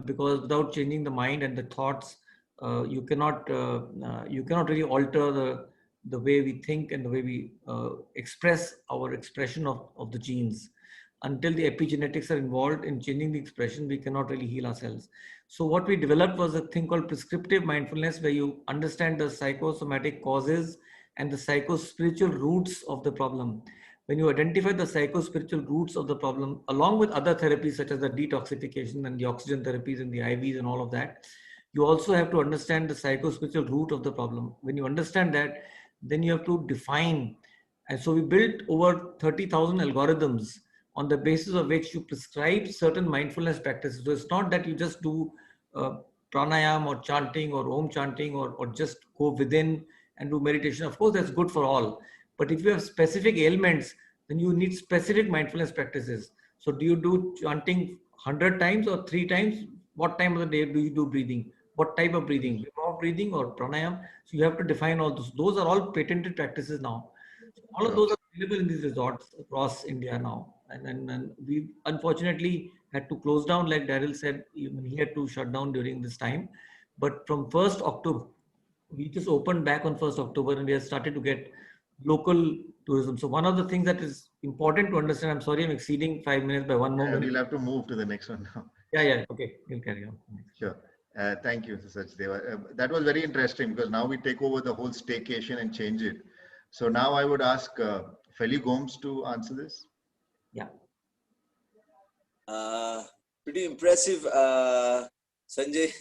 because without changing the mind and the thoughts, you cannot really alter the way we think and the way we express our expression of the genes. Until the epigenetics are involved in changing the expression, we cannot really heal ourselves. So what we developed was a thing called prescriptive mindfulness, where you understand the psychosomatic causes and the psycho-spiritual roots of the problem. When you identify the psycho-spiritual roots of the problem, along with other therapies such as the detoxification and the oxygen therapies and the IVs and all of that, you also have to understand the psycho-spiritual root of the problem. When you understand that, then you have to define. And so we built over 30,000 algorithms on the basis of which you prescribe certain mindfulness practices. So it's not that you just do pranayam or chanting or om chanting, or just go within and do meditation. Of course, that's good for all. But if you have specific ailments, then you need specific mindfulness practices. So do you do chanting 100 times or 3 times? What time of the day do you do breathing? What type of breathing? Vibhav breathing or pranayam? So you have to define all those. Those are all patented practices now. All of those are available in these resorts across India now. And we unfortunately had to close down, like Darryl said, even he had to shut down during this time. But from 1st October, we just opened back on 1st October, and we have started to get local tourism. So one of the things that is important to understand, I'm sorry, I'm exceeding 5 minutes by one more minute. We'll have to move to the next one now. Yeah. Okay, we'll carry on. Sure. Thank you, Mr. Sachdeva. That was very interesting, because now we take over the whole staycation and change it. So now I would ask Felly Gomes to answer this. Yeah. Pretty impressive, Sanjay.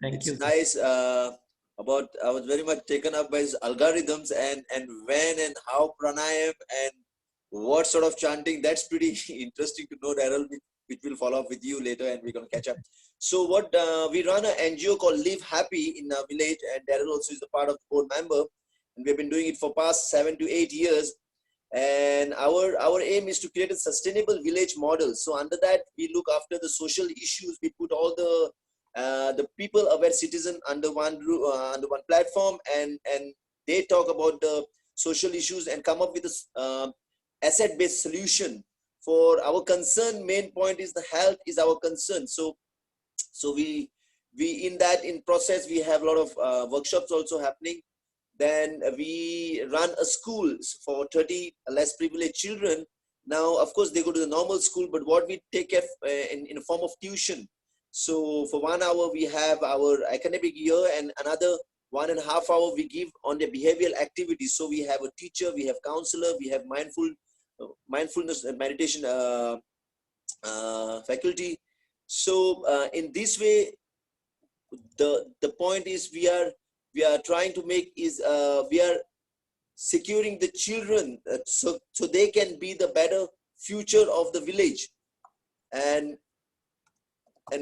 Thank you. It's nice. I was very much taken up by his algorithms and when and how pranayam and what sort of chanting. That's pretty interesting to know, Darryl, which will follow up with you later, and we're going to catch up. So what we run an NGO called Live Happy in our village, and Darryl also is a part of the board member, and we've been doing it for past 7 to 8 years. And our aim is to create a sustainable village model. So under that, we look after the social issues. We put all the people aware citizen under one platform, and they talk about the social issues and come up with a asset-based solution. For our concern, main point is the health is our concern. So we in process, we have a lot of workshops also happening. Then we run a school for 30 less privileged children. Now, of course, they go to the normal school, but what we take care in a form of tuition. So for 1 hour, we have our academic year, and another 1.5 hours we give on the behavioral activities. So we have a teacher, we have counselor, we have mindfulness and meditation faculty. So in this way, the point is we are trying to make is we are securing the children so they can be the better future of the village. And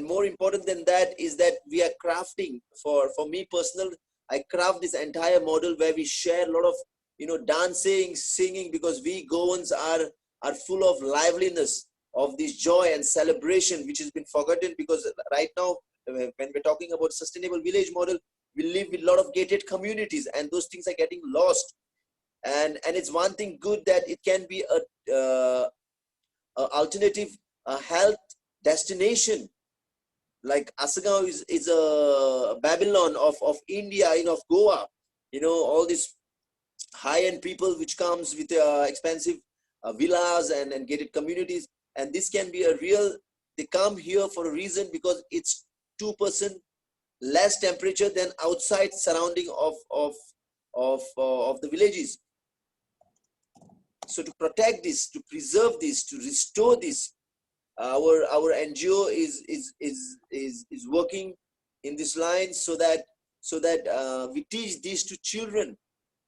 more important than that is that we are crafting, for me personal, I craft this entire model where we share a lot of dancing, singing, because we Goans are full of liveliness, of this joy and celebration, which has been forgotten, because right now when we're talking about sustainable village model, we live with a lot of gated communities, and those things are getting lost. And it's one thing good that it can be a alternative health destination. Like Asagaon is a Babylon of India, of Goa. All these high-end people which comes with expensive villas and gated communities, and this can be a real. They come here for a reason, because it's 2% less temperature than outside surrounding of the villages. So to protect this, to preserve this, to restore this, our NGO is working in this line, so that we teach this to children,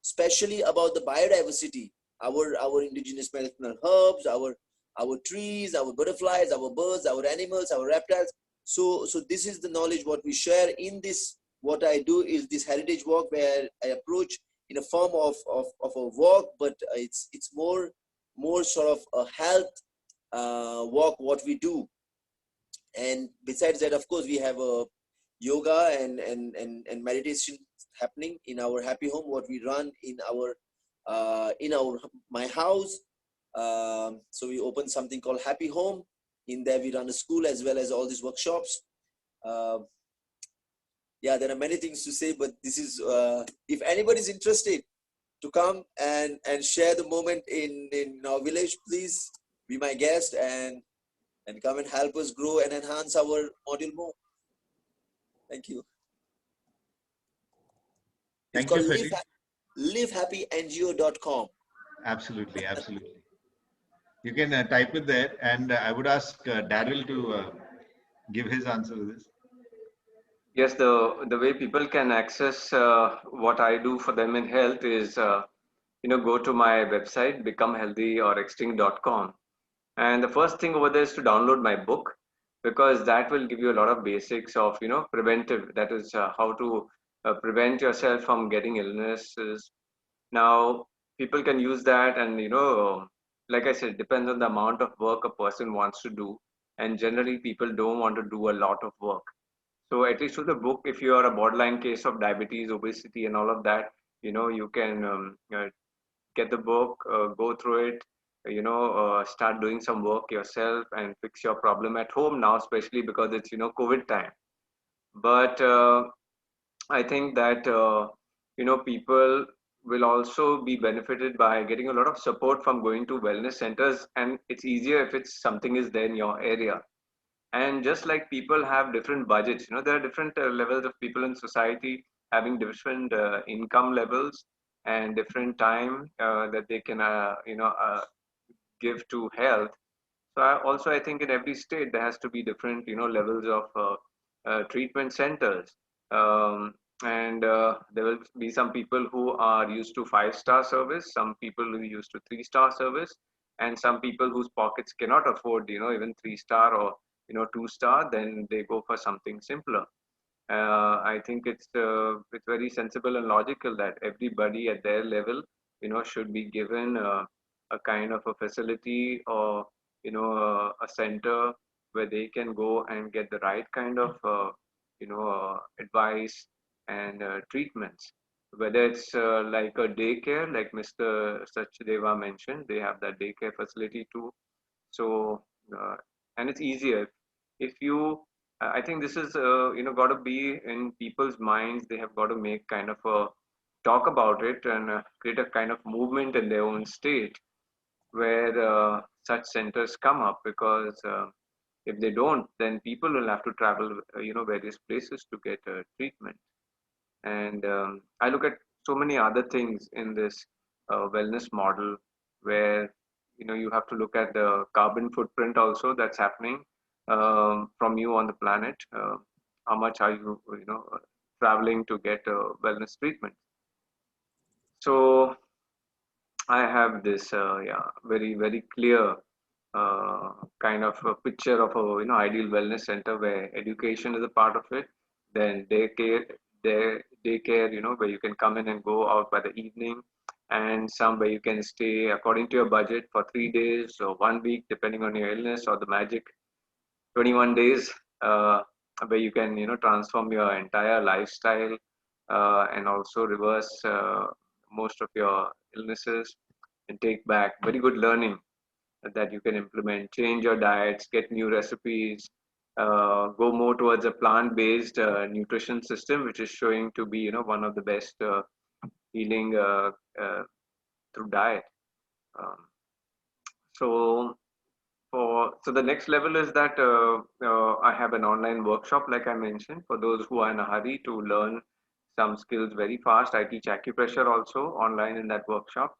especially about the biodiversity, our indigenous medicinal herbs, our trees, our butterflies, our birds, our animals, our reptiles. So this is the knowledge what we share in this. What I do is this heritage walk, where I approach in a form of a walk, but it's more sort of a health walk what we do. And besides that, of course, we have a yoga and meditation happening in our happy home, what we run in my house. So we opened something called Happy Home. In there, we run a school as well as all these workshops. Yeah, there are many things to say, but this is, if anybody's interested to come and share the moment in our village, please be my guest and come and help us grow and enhance our module more. Thank you. It's Thank you, called Felly. livehappyngo.com. Absolutely, absolutely. You can type it there, and I would ask Darryl to give his answer to this. Yes, the way people can access what I do for them in health is, go to my website, becomehealthyorextinct.com. And the first thing over there is to download my book, because that will give you a lot of basics of, preventive. That is how to prevent yourself from getting illnesses. Now, people can use that, and, like I said, it depends on the amount of work a person wants to do. And generally, people don't want to do a lot of work. So at least with the book, if you are a borderline case of diabetes, obesity, and all of that, you can get the book, go through it, start doing some work yourself and fix your problem at home now, especially because it's, COVID time. But I think that, people will also be benefited by getting a lot of support from going to wellness centers. And it's easier if it's something is there in your area. And just like people have different budgets, there are different levels of people in society having different income levels and different time that they can give to health. So I think in every state there has to be different levels of treatment centers. And there will be some people who are used to 5-star service, some people who are used to 3-star service, and some people whose pockets cannot afford even 3-star or 2-star. Then they go for something simpler. I think it's very sensible and logical that everybody at their level should be given a kind of a facility, or a center where they can go and get the right kind of advice and treatments. Whether it's like a daycare, like Mr. Sachdeva mentioned, they have that daycare facility too. So and it's easier if you I think this is got to be in people's minds. They have got to make kind of a talk about it and create a kind of movement in their own state where such centers come up, because if they don't, then people will have to travel various places to get treatment. And I look at so many other things in this wellness model, where you have to look at the carbon footprint also that's happening from you on the planet. How much are you traveling to get wellness treatment? So I have this very clear kind of a picture of a ideal wellness center where education is a part of it. Then daycare where you can come in and go out by the evening, and some where you can stay according to your budget for 3 days or 1 week, depending on your illness, or the magic 21 days, where you can transform your entire lifestyle and also reverse most of your illnesses and take back very good learning that you can implement, change your diets, get new recipes, go more towards a plant-based nutrition system, which is showing to be one of the best healing through diet. Um, so the next level is that I have an online workshop, like I mentioned, for those who are in a hurry to learn some skills very fast. I teach acupressure also online in that workshop,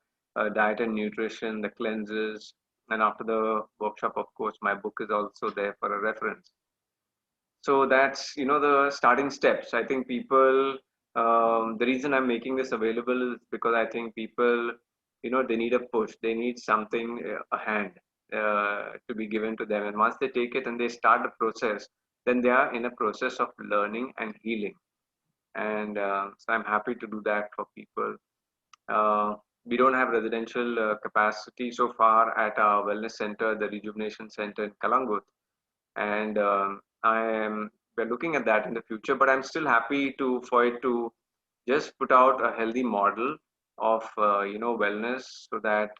diet and nutrition, the cleanses, and after the workshop, of course, my book is also there for a reference. So that's the starting steps. I think people, the reason I'm making this available is because I think people, they need a push, they need something, a hand to be given to them, and once they take it and they start the process, then they are in a process of learning and healing. And so I'm happy to do that for people. We don't have residential capacity so far at our wellness center, the Rejuvenation Center in Kalangut, and we're looking at that in the future. But I'm still happy for it to just put out a healthy model wellness, so that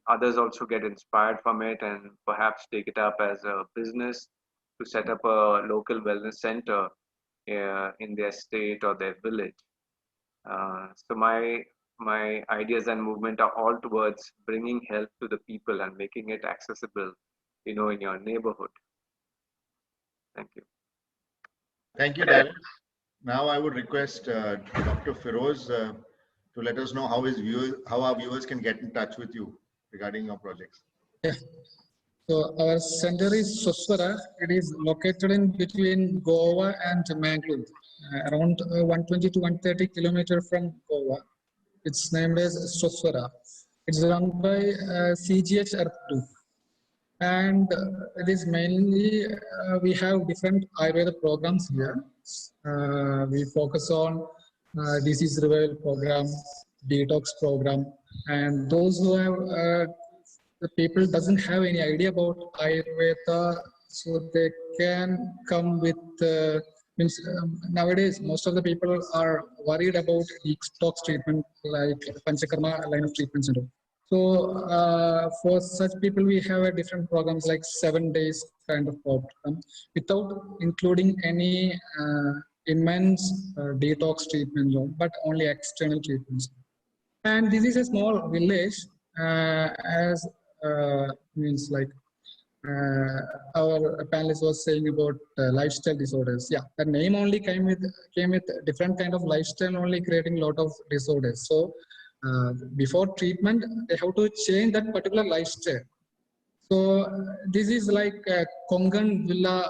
others also get inspired from it and perhaps take it up as a business to set up a local wellness center in their state or their village. So my ideas and movement are all towards bringing health to the people and making it accessible, in your neighborhood. Thank you. Thank you, Darryl. Now I would request Dr. Firoz to let us know how our viewers can get in touch with you regarding your projects. Yeah. So our center is Swaswara. It is located in between Goa and Mangalore, around 120 to 130 kilometers from Goa. It's named as Swaswara. It's run by CGH Earth Group. And it is mainly, we have different Ayurveda programs here. We focus on disease revival program, detox program, and those who have, the people doesn't have any idea about Ayurveda, so they can come with, nowadays most of the people are worried about detox treatment like Panchakarma line of treatments and all. So for such people, we have a different programs like 7 days kind of program without including any immense detox treatment, but only external treatments. And this is a small village, as means like our panelist was saying about lifestyle disorders. Yeah, the name only came with different kind of lifestyle, only creating a lot of disorders. So before treatment, they have to change that particular lifestyle. So this is like a Kongan villa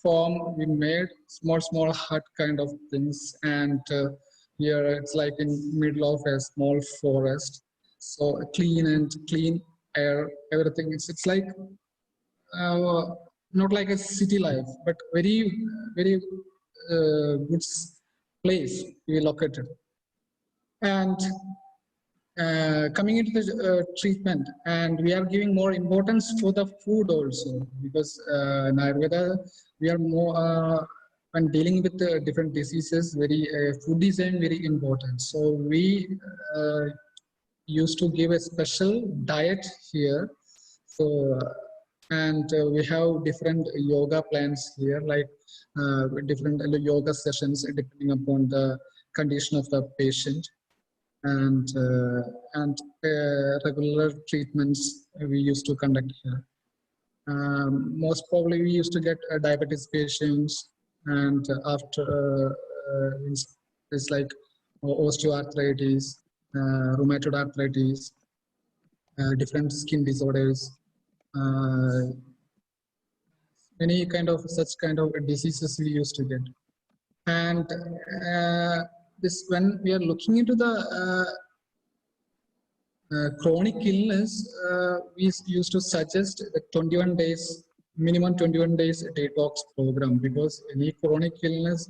form we made, small hut kind of things, and here it's like in middle of a small forest. So clean air, everything. It's like not like a city life, but very good place we located. And coming into the treatment, and we are giving more importance for the food also, because in Ayurveda we are more when dealing with different diseases, food is very important. So we used to give a special diet here. So and we have different yoga plans here, like different yoga sessions depending upon the condition of the patient, and regular treatments we used to conduct here. Most probably we used to get diabetes patients, and after it's like osteoarthritis, rheumatoid arthritis, different skin disorders, many such kind of diseases we used to get. And this, when we are looking into the chronic illness, we used to suggest the 21 days, minimum 21 days detox program, because any chronic illness,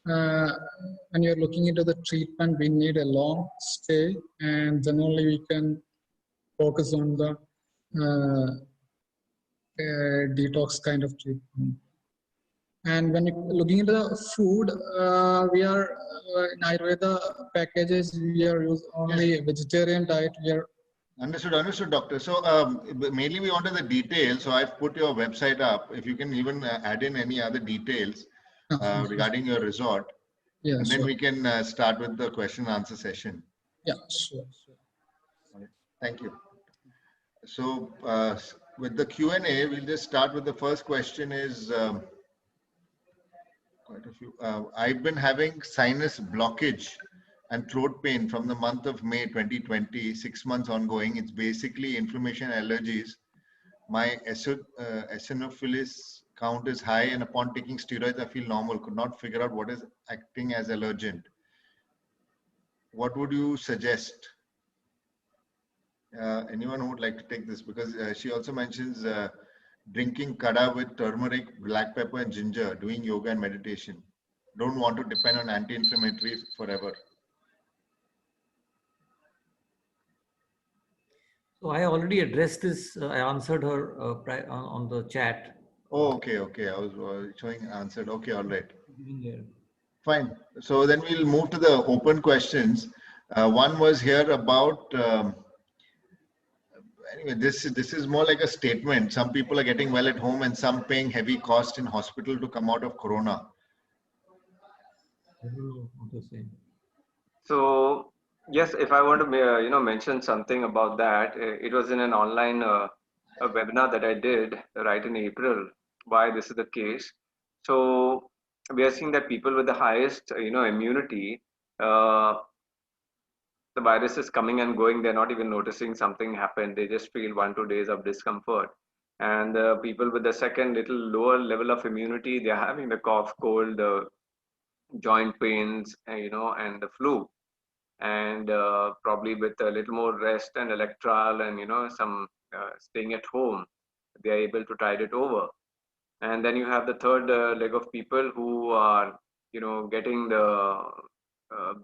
when you're looking into the treatment, we need a long stay, and then only we can focus on the detox kind of treatment. And when you're looking into the food, we are in Ayurveda packages, we are using only vegetarian diet. We are Understood, doctor. So mainly we wanted the details. So I've put your website up. If you can even add in any other details regarding your resort, yeah, and then sure. we can start with the question and answer session. Yeah, sure. All right. Thank you. So with the Q&A, we'll just start with the first question. Is quite a few. I've been having sinus blockage and throat pain from the month of May 2020, 6 months ongoing. It's basically inflammation, allergies. My eosinophils count is high, and upon taking steroids, I feel normal. Could not figure out what is acting as allergen. What would you suggest? Anyone who would like to take this? Because she also mentions drinking kada with turmeric, black pepper, and ginger, doing yoga and meditation. Don't want to depend on anti-inflammatories forever. So I already addressed this. I answered her on the chat. Oh, okay. I was showing answered. Okay, all right. Yeah. Fine. So then we'll move to the open questions. One was here about, anyway, this is more like a statement. Some people are getting well at home and some paying heavy cost in hospital to come out of Corona. I don't know what to say. So yes, if I want to mention something about that, it was in an online a webinar that I did right in April. Why this is the case? So we are seeing that people with the highest immunity, uh, the virus is coming and going. They're not even noticing something happened. They just feel 1 2 days of discomfort. And people with the second little lower level of immunity, they're having the cough, cold, joint pains, and the flu, and probably with a little more rest and electral and some staying at home, they are able to tide it over. And then you have the third leg of people who are getting the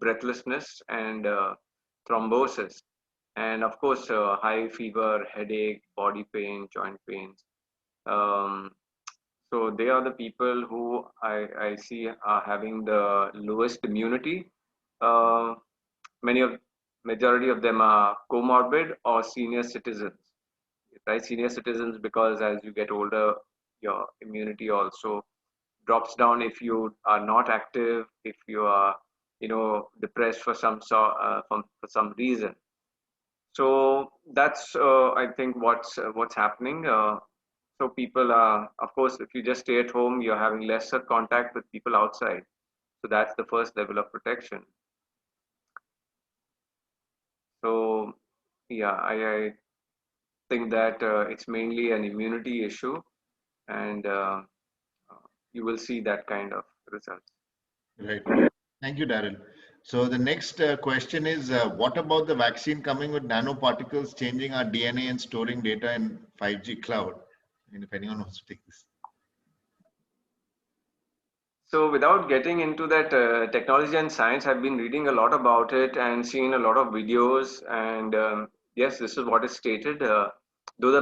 breathlessness and thrombosis, and of course high fever, headache, body pain, joint pains. um, so they are the people who I see are having the lowest immunity. uh, Many of majority of them are comorbid or senior citizens, right? Senior citizens, because as you get older, your immunity also drops down if you are not active, if you are depressed for for some reason. So that's I think what's happening. So people are, of course, if you just stay at home, you're having lesser contact with people outside. So that's the first level of protection. So yeah, I think that it's mainly an immunity issue, and you will see that kind of results. Right. Thank you, Darryl. So the next question is, what about the vaccine coming with nanoparticles changing our DNA and storing data in 5G cloud? I mean, if anyone wants to take this. So without getting into that technology and science, I've been reading a lot about it and seen a lot of videos. And yes, this is what is stated. Though the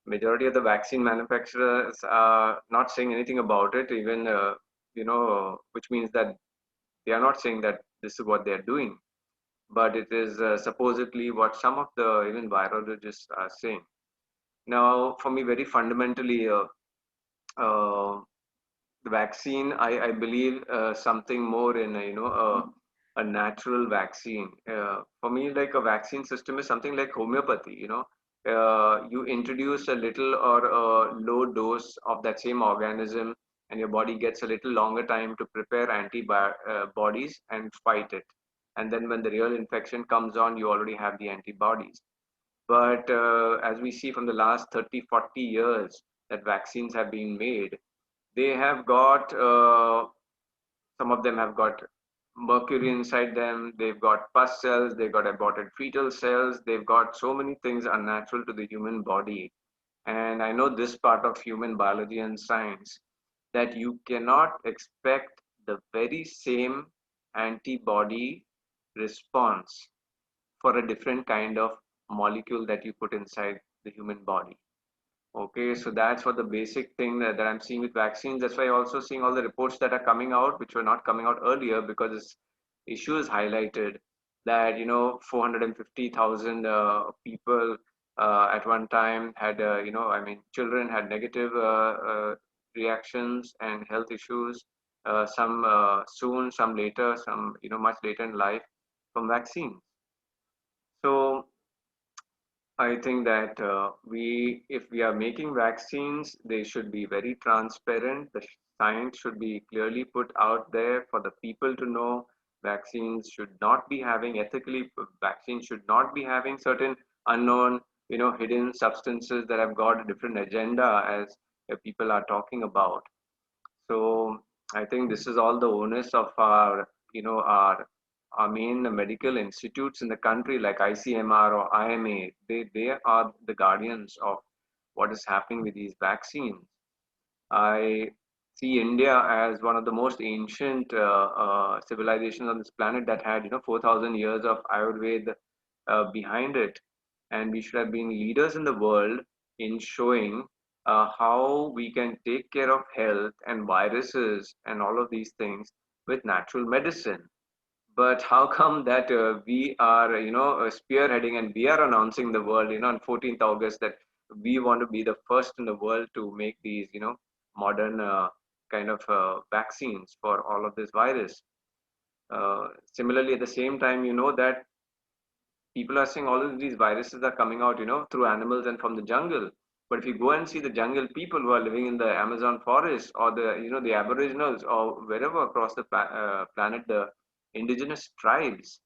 majority of the vaccine manufacturers are not saying anything about it, even which means that they are not saying that this is what they are doing, but it is supposedly what some of the even virologists are saying. Now, for me, very fundamentally, uh, the vaccine, I believe something more in a natural vaccine. For me, like a vaccine system is something like homeopathy. You introduce a little or a low dose of that same organism, and your body gets a little longer time to prepare antibodies and fight it. And then when the real infection comes on, you already have the antibodies. But as we see from the last 30, 40 years that vaccines have been made, they have got some of them have got mercury inside them, they've got pus cells, they've got aborted fetal cells, they've got so many things unnatural to the human body. And I know this part of human biology and science, that you cannot expect the very same antibody response for a different kind of molecule that you put inside the human body. Okay, so that's what the basic thing that I'm seeing with vaccines. That's why I'm also seeing all the reports that are coming out, which were not coming out earlier, because this issue is highlighted that 450,000 people at one time had children had negative reactions and health issues. Some soon, some later, some much later in life from vaccines. So I think that if we are making vaccines, they should be very transparent. The science should be clearly put out there for the people to know. Vaccines should not be having ethically. Vaccines should not be having certain unknown, hidden substances that have got a different agenda, as people are talking about. So I think this is all the onus of our, our main medical institutes in the country, like ICMR or IMA. They are the guardians of what is happening with these vaccines. I see India as one of the most ancient civilizations on this planet that had 4,000 years of Ayurveda behind it, and we should have been leaders in the world in showing how we can take care of health and viruses and all of these things with natural medicine. But how come that we are, spearheading and we are announcing the world, on 14th August that we want to be the first in the world to make these, modern kind of vaccines for all of this virus. Similarly, at the same time, that people are saying all of these viruses are coming out, through animals and from the jungle. But if you go and see the jungle people who are living in the Amazon forest or the Aboriginals or wherever across the planet, the indigenous tribes,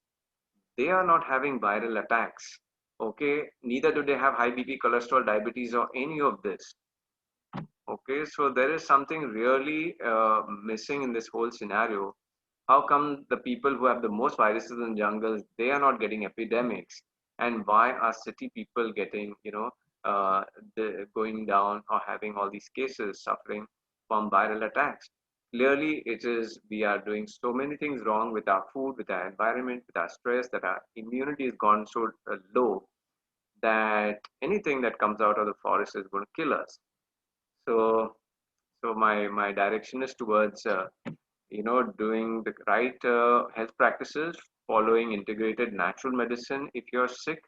they are not having viral attacks. Okay, neither do they have high BP, cholesterol, diabetes, or any of this. Okay, so there is something really missing in this whole scenario. How come the people who have the most viruses in jungles, they are not getting epidemics, and why are city people getting going down or having all these cases suffering from viral attacks? Clearly it is, we are doing so many things wrong with our food, with our environment, with our stress, that our immunity has gone so low that anything that comes out of the forest is going to kill us. So my direction is towards doing the right health practices, following integrated natural medicine if you're sick,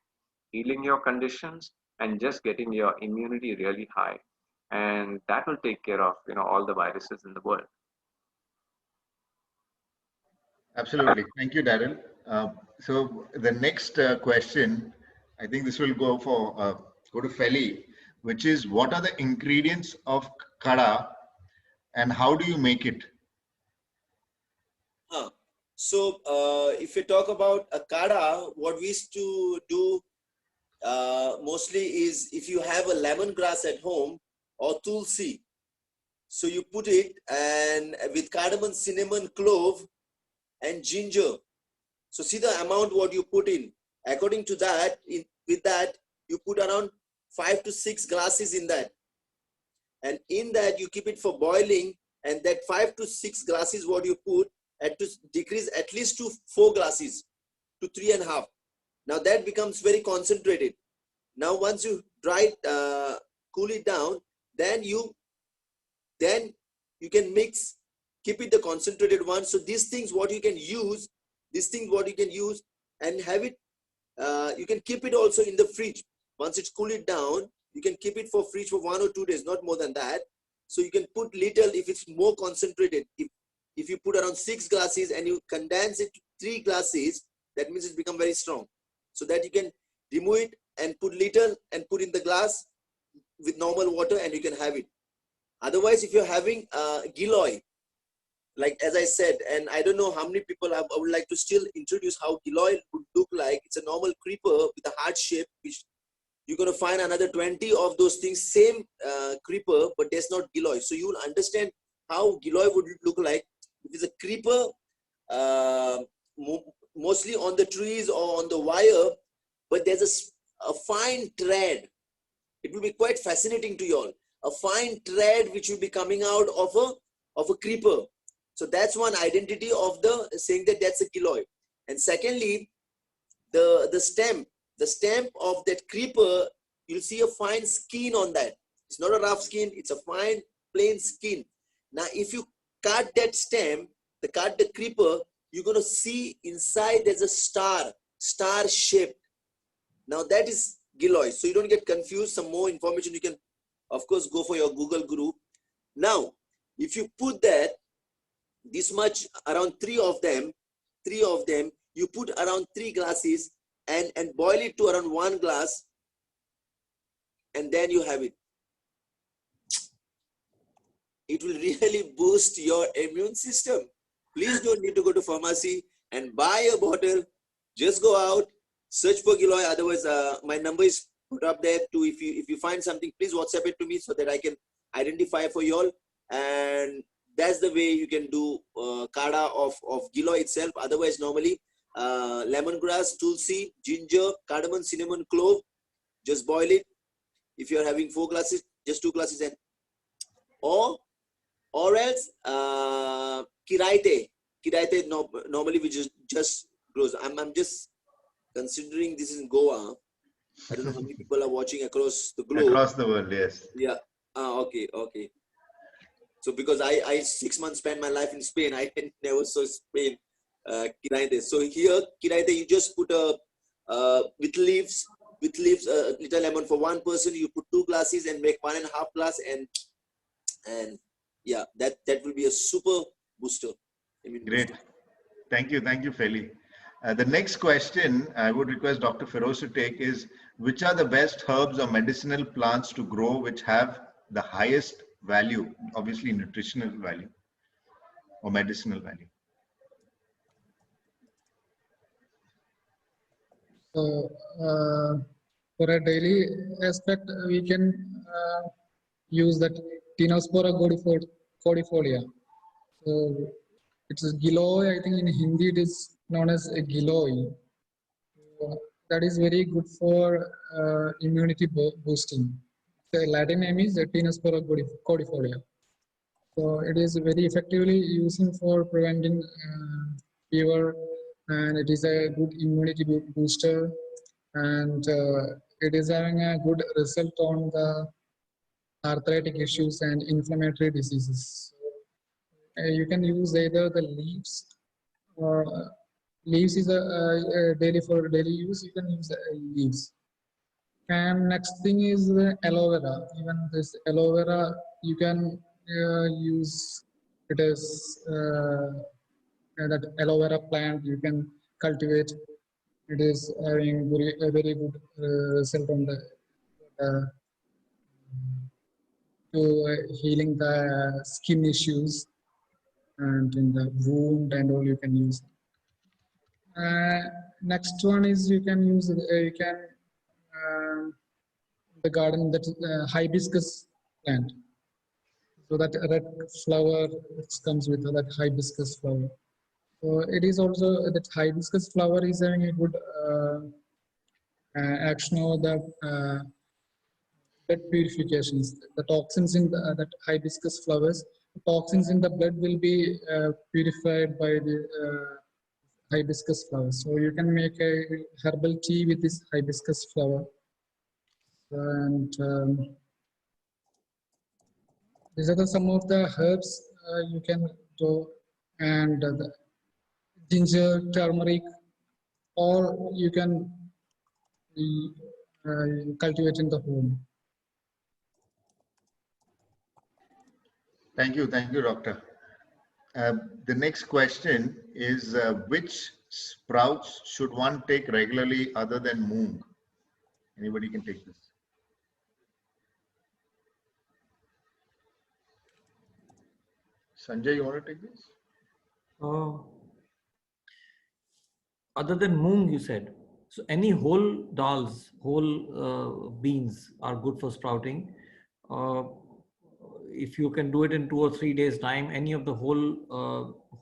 healing your conditions, and just getting your immunity really high, and that will take care of all the viruses in the world. Absolutely. Thank you, Darryl. So the next question, I think this will go to Felly, which is, what are the ingredients of kada and how do you make it? So if you talk about a kada, what we used to do mostly is, if you have a lemongrass at home or tulsi, so you put it, and with cardamom, cinnamon, clove, and ginger. So see the amount what you put in. According to that, with that, you put around 5 to 6 glasses in that. And in that, you keep it for boiling, and that 5 to 6 glasses what you put had to decrease at least to 4 glasses to 3.5. Now that becomes very concentrated. Now once you dry it, cool it down, then you can mix, keep it the concentrated one. So these things what you can use, and have it, you can keep it also in the fridge. Once it's cool it down, you can keep it for fridge for 1 or 2 days, not more than that. So you can put little if it's more concentrated. If you put around 6 glasses and you condense it to 3 glasses, that means it's become very strong. So that you can remove it and put little and put in the glass with normal water, and you can have it. Otherwise, if you're having giloy, like as I said, and I don't know how many people I would like to still introduce how giloy would look like. It's a normal creeper with a heart shape, which you're going to find another 20 of those things, same creeper, but there's not giloy. So you will understand how giloy would look like. It is a creeper, mostly on the trees or on the wire, but there's a fine thread. It will be quite fascinating to you all. A fine thread which will be coming out of a creeper. So that's one identity of the saying that that's a giloy. And secondly, the stem of that creeper, you'll see a fine skin on that. It's not a rough skin, it's a fine plain skin. Now if you cut that stem, cut the creeper, you're going to see inside there's a star shape. Now that is giloy. So you don't get confused. Some more information you can, of course, go for your Google group. Now, if you put that, this much, around 3 of them, you put around 3 glasses and boil it to around 1 glass, and then you have it. It will really boost your immune system. Please don't need to go to pharmacy and buy a bottle. Just go out, search for giloy. Otherwise, my number is put up there too. If you find something, please WhatsApp it to me so that I can identify for you all. And that's the way you can do kada of giloy itself. Otherwise, normally lemongrass, tulsi, ginger, cardamom, cinnamon, clove. Just boil it. If you're having 4 glasses, just 2 glasses, and or else kiraite normally which just grows. I'm just considering this is in Goa. I don't know how many people are watching across the globe. Across the world, yes. Yeah. Okay. So because I 6 months spent my life in Spain, I never saw Spain. kiraite. So here, kiraite, you just put a with leaves, little lemon for one person. You put 2 glasses and make 1.5 glass, and yeah, that will be a super booster. Great. Thank you, Felly. The next question I would request Dr. Firoz to take is, which are the best herbs or medicinal plants to grow which have the highest value, obviously nutritional value or medicinal value? So for a daily aspect, we can use that Tinospora codifolia. So it's Giloy. I think in Hindi it is known as a Giloy. That is very good for immunity boosting. The Latin name is Tinospora codifolia. So it is very effectively using for preventing fever, and it is a good immunity booster, and it is having a good result on the arthritic issues and inflammatory diseases. So, you can use either the leaves, or leaves is a daily for daily use. You can use the leaves. And next thing is the aloe vera. Even this aloe vera, you can use it as that aloe vera plant. You can cultivate. It is having a very good result on the to healing the skin issues and in the wound and all. You can use. Next one is you can use the garden, that hibiscus plant. So that red flower comes with that hibiscus flower. So it is also that hibiscus flower is having a good action over the blood purifications. The toxins in that hibiscus flowers, toxins in the blood will be purified by the hibiscus flower. So you can make a herbal tea with this hibiscus flower. And these are some of the herbs you can do, and the ginger, turmeric, or you can cultivate in the home. Thank you, Doctor. The next question is, which sprouts should one take regularly other than moong? Anybody can take this. Sanjay, you want to take this? Other than moong, you said. So any whole dals, whole beans are good for sprouting. If you can do it in 2 or 3 days time, any of the whole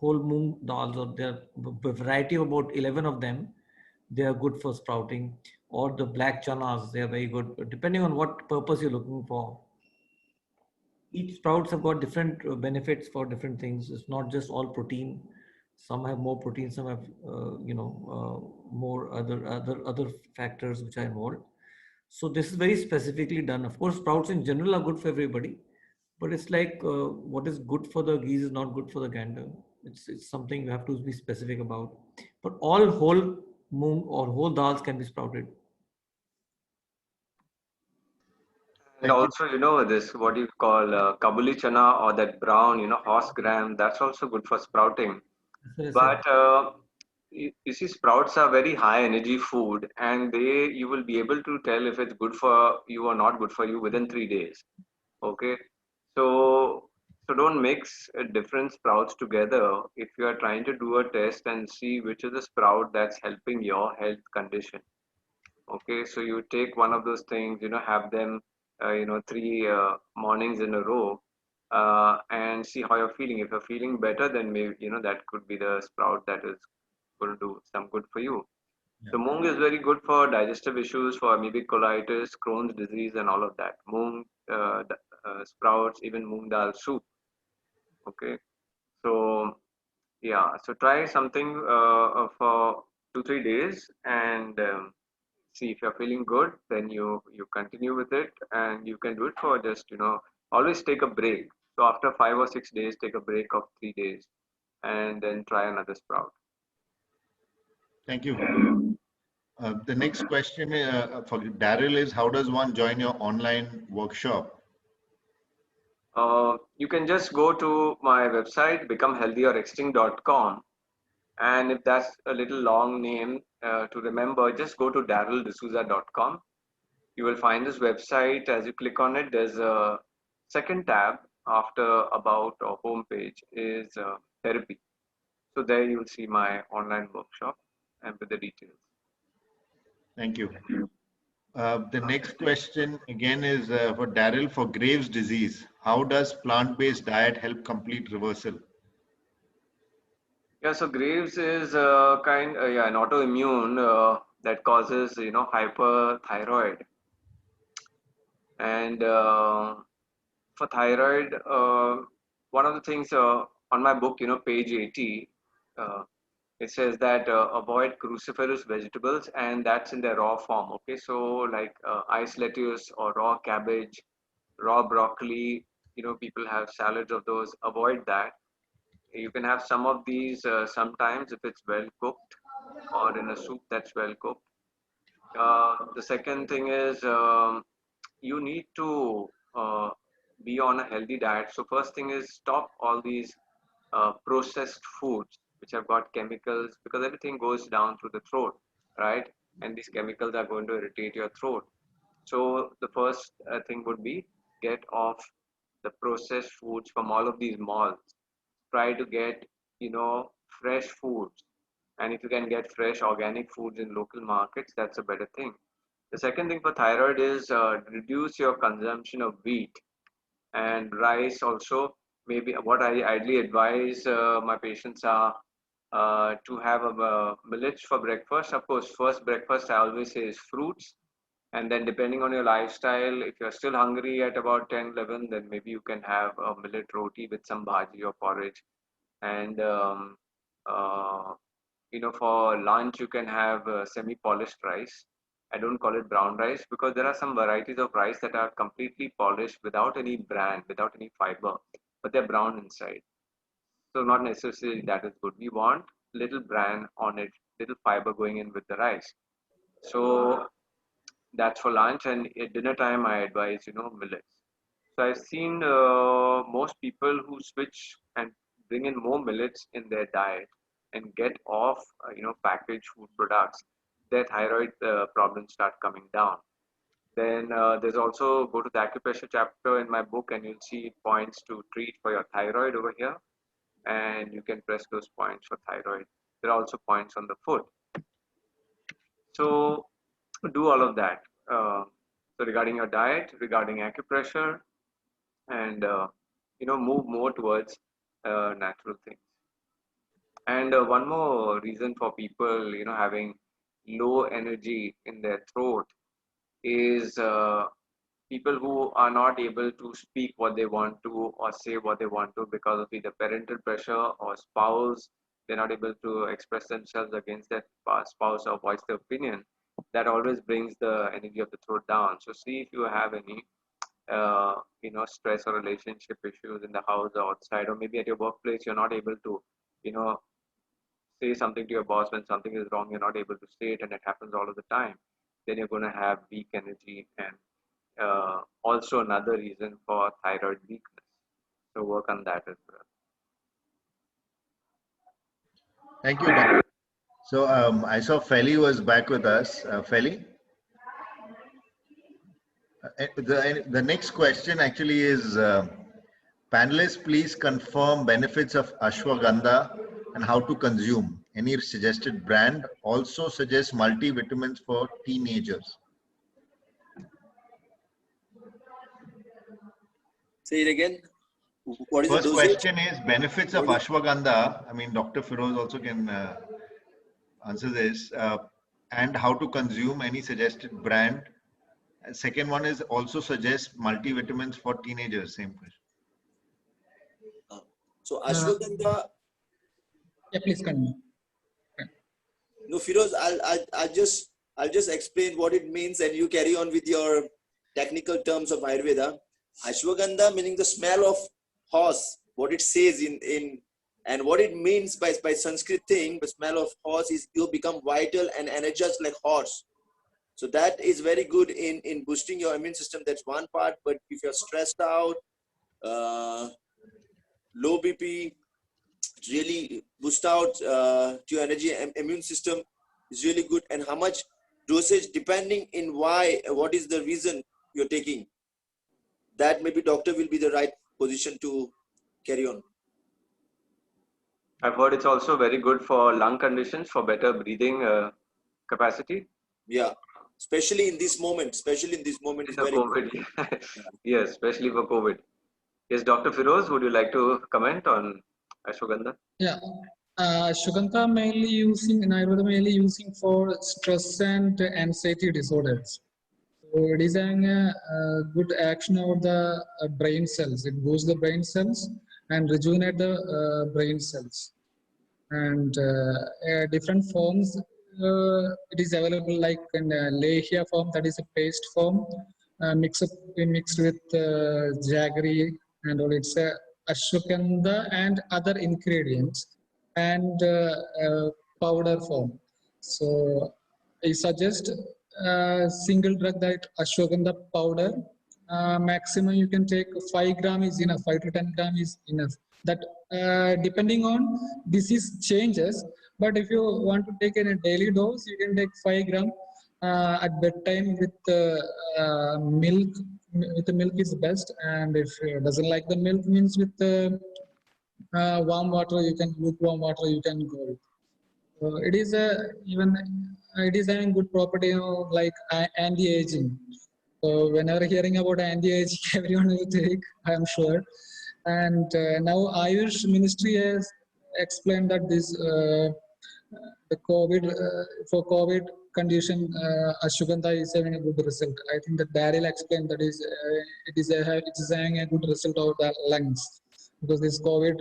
moong dals, or there are a variety of about 11 of them, they are good for sprouting. Or the black chanas, they are very good, depending on what purpose you're looking for. Each sprouts have got different benefits for different things. It's not just all protein. Some have more protein, some have more other factors which are involved. So this is very specifically done. Of course, sprouts in general are good for everybody, but it's like what is good for the geese is not good for the gander. It's something you have to be specific about. But all whole moong or whole dals can be sprouted. And also, this, what you call Kabuli chana, or that brown, horse gram, that's also good for sprouting. But you see, sprouts are very high energy food, and you will be able to tell if it's good for you or not good for you within 3 days. Okay. So don't mix different sprouts together if you are trying to do a test and see which is the sprout that's helping your health condition. Okay. So you take one of those things, have them 3 mornings in a row, and see how you're feeling. If you're feeling better, then maybe that could be the sprout that is going to do some good for you. Yeah. So moong is very good for digestive issues, for amoebic colitis, Crohn's disease, and all of that. Moong sprouts, even moong dal soup. Okay, so yeah, so try something for 2-3 days, and see if you're feeling good, then you continue with it, and you can do it for just always take a break. So after 5 or 6 days, take a break of 3 days, and then try another sprout. Thank you. The next question for Darryl is, how does one join your online workshop? You can just go to my website, becomehealthyorextinct.com. And if that's a little long name to remember, just go to DarrylD'Souza.com. You will find this website. As you click on it, there's a second tab after about or homepage is therapy. So there you will see my online workshop and with the details. Thank you. The next question again is for Darryl. For Graves' disease, how does plant-based diet help complete reversal? Yeah, so Graves is an autoimmune that causes hyperthyroid, and for thyroid, one of the things on my book, page 80, it says that avoid cruciferous vegetables, and that's in their raw form. Okay, so like ice lettuce or raw cabbage, raw broccoli. People have salads of those. Avoid that. You can have some of these sometimes if it's well cooked or in a soup that's well cooked. The second thing is you need to be on a healthy diet. So first thing is stop all these processed foods which have got chemicals, because everything goes down through the throat, right? And these chemicals are going to irritate your throat. So the first thing would be get off the processed foods from all of these malls. Try to get fresh foods, and if you can get fresh organic foods in local markets, that's a better thing. The second thing for thyroid is reduce your consumption of wheat and rice. Also, maybe what I ideally advise my patients are to have a millets for breakfast. Of course, first breakfast I always say is fruits, and then depending on your lifestyle, if you're still hungry at about 10-11, then maybe you can have a millet roti with some bhaji or porridge. And uh, for lunch you can have semi-polished rice. I don't call it brown rice because there are some varieties of rice that are completely polished without any bran, without any fiber, but they're brown inside. So not necessarily that is good. We want little bran on it, little fiber going in with the rice. So that's for lunch, and at dinner time I advise millets. So I've seen most people who switch and bring in more millets in their diet and get off packaged food products, their thyroid problems start coming down. Then there's also, go to the acupressure chapter in my book and you'll see points to treat for your thyroid over here, and you can press those points for thyroid. There are also points on the foot. So do all of that. So regarding your diet, regarding acupressure, and move more towards natural things. And one more reason for people having low energy in their throat is people who are not able to speak what they want to or say what they want to because of either parental pressure or spouse. They're not able to express themselves against their spouse or voice their opinion. That always brings the energy of the throat down. So see if you have any stress or relationship issues in the house or outside, or maybe at your workplace, you're not able to, say something to your boss when something is wrong, you're not able to say it, and it happens all of the time. Then you're going to have weak energy, and also another reason for thyroid weakness. So work on that as well. Thank you, Darryl. So I saw Felly was back with us. Felly? The next question actually is, panelists, please confirm benefits of ashwagandha and how to consume. Any suggested brand? Also suggest multivitamins for teenagers. Say it again. What is First the dosage? question is benefits of ashwagandha. I mean, Dr. Firoz also can answer this. And how to consume, any suggested brand. Second one is also suggest multivitamins for teenagers. Same question. So ashwagandha. Yeah, please continue. No, Firoz, I'll just explain what it means, and you carry on with your technical terms of Ayurveda. Ashwagandha meaning the smell of horse. What it says in And what it means by Sanskrit thing, the smell of horse, is you become vital and energized like horse. So that is very good in boosting your immune system. That's one part. But if you're stressed out, low BP, really boost out to your energy and immune system is really good. And how much dosage, depending in what is the reason you're taking, that maybe doctor will be the right position to carry on. I've heard it's also very good for lung conditions, for better breathing capacity. Yeah, especially in this moment. Especially in this moment is very COVID. good. Yes, especially for COVID. Yes, Dr. Firoz, would you like to comment on ashwagandha? Yeah. Ashwagandha mainly using in Ayurveda, mainly using for stress and anxiety disorders. So it is having a good action over the brain cells. It boosts the brain cells and rejuvenate the brain cells. And different forms, it is available like in lehia form, that is a paste form, mixed with jaggery and all. It's ashwagandha and other ingredients, and powder form. So I suggest single drug, that ashwagandha powder. Maximum you can take 5 gram is enough, 5 to 10 gram is enough. That depending on disease changes, but if you want to take in a daily dose, you can take 5 gram at bedtime with milk. With the milk is best, and if doesn't like the milk, means with warm water, you can lukewarm water, you can go with. It is it is having good property, like anti-aging. So whenever hearing about anti-aging, everyone will take, I am sure. And now Ayush Ministry has explained that this the COVID for COVID condition, ashwagandha is having a good result. I think that Darryl explained that it is having a good result of the lungs, because this COVID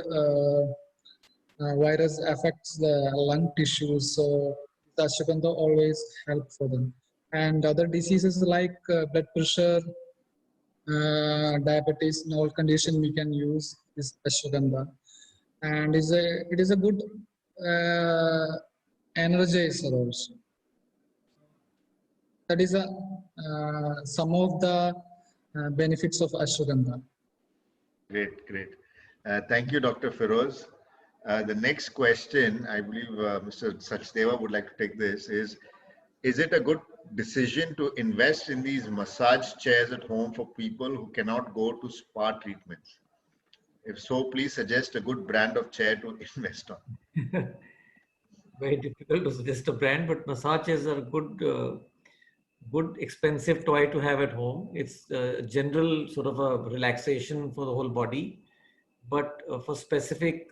virus affects the lung tissues. So the ashwagandha always help for them. And other diseases like blood pressure, diabetes, and all condition, we can use this ashwagandha. And it is a good energizer also. That is some of the benefits of ashwagandha. Great, great. Thank you, Dr. Firoz. The next question, I believe Mr. Sachdeva would like to take this, is it a good decision to invest in these massage chairs at home for people who cannot go to spa treatments? If so, please suggest a good brand of chair to invest on. Very difficult to suggest a brand, but massages are good expensive toy to have at home. It's a general sort of a relaxation for the whole body, but for specific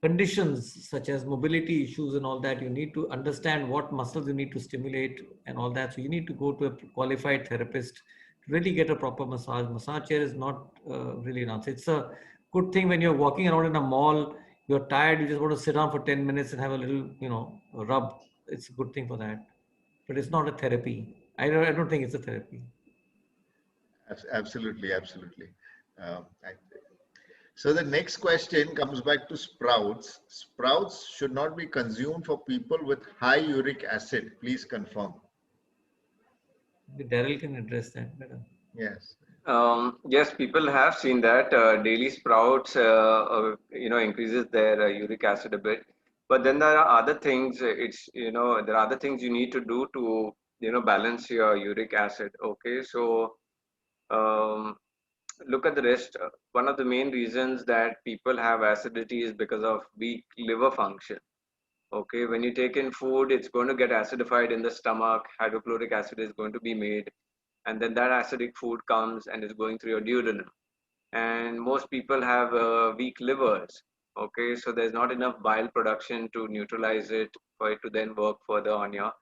conditions such as mobility issues and all that, you need to understand what muscles you need to stimulate and all that. So you need to go to a qualified therapist to really get a proper massage. Massage chair is not really an answer. It's a good thing when you're walking around in a mall, you're tired, you just want to sit down for 10 minutes and have a little, rub. It's a good thing for that. But it's not a therapy. I don't think it's a therapy. Absolutely, absolutely. So the next question comes back to sprouts. Sprouts should not be consumed for people with high uric acid. Please confirm. Darryl can address that better. Yes. Yes, people have seen that daily sprouts, increases their uric acid a bit. But then there are other things. There are other things you need to do to, balance your uric acid. Okay, so um, look at the rest. One of the main reasons that people have acidity is because of weak liver function. Okay, when you take in food, it's going to get acidified in the stomach. Hydrochloric acid is going to be made, and then that acidic food comes and is going through your duodenum. And most people have weak livers. Okay, so there's not enough bile production to neutralize it for it to then work further on your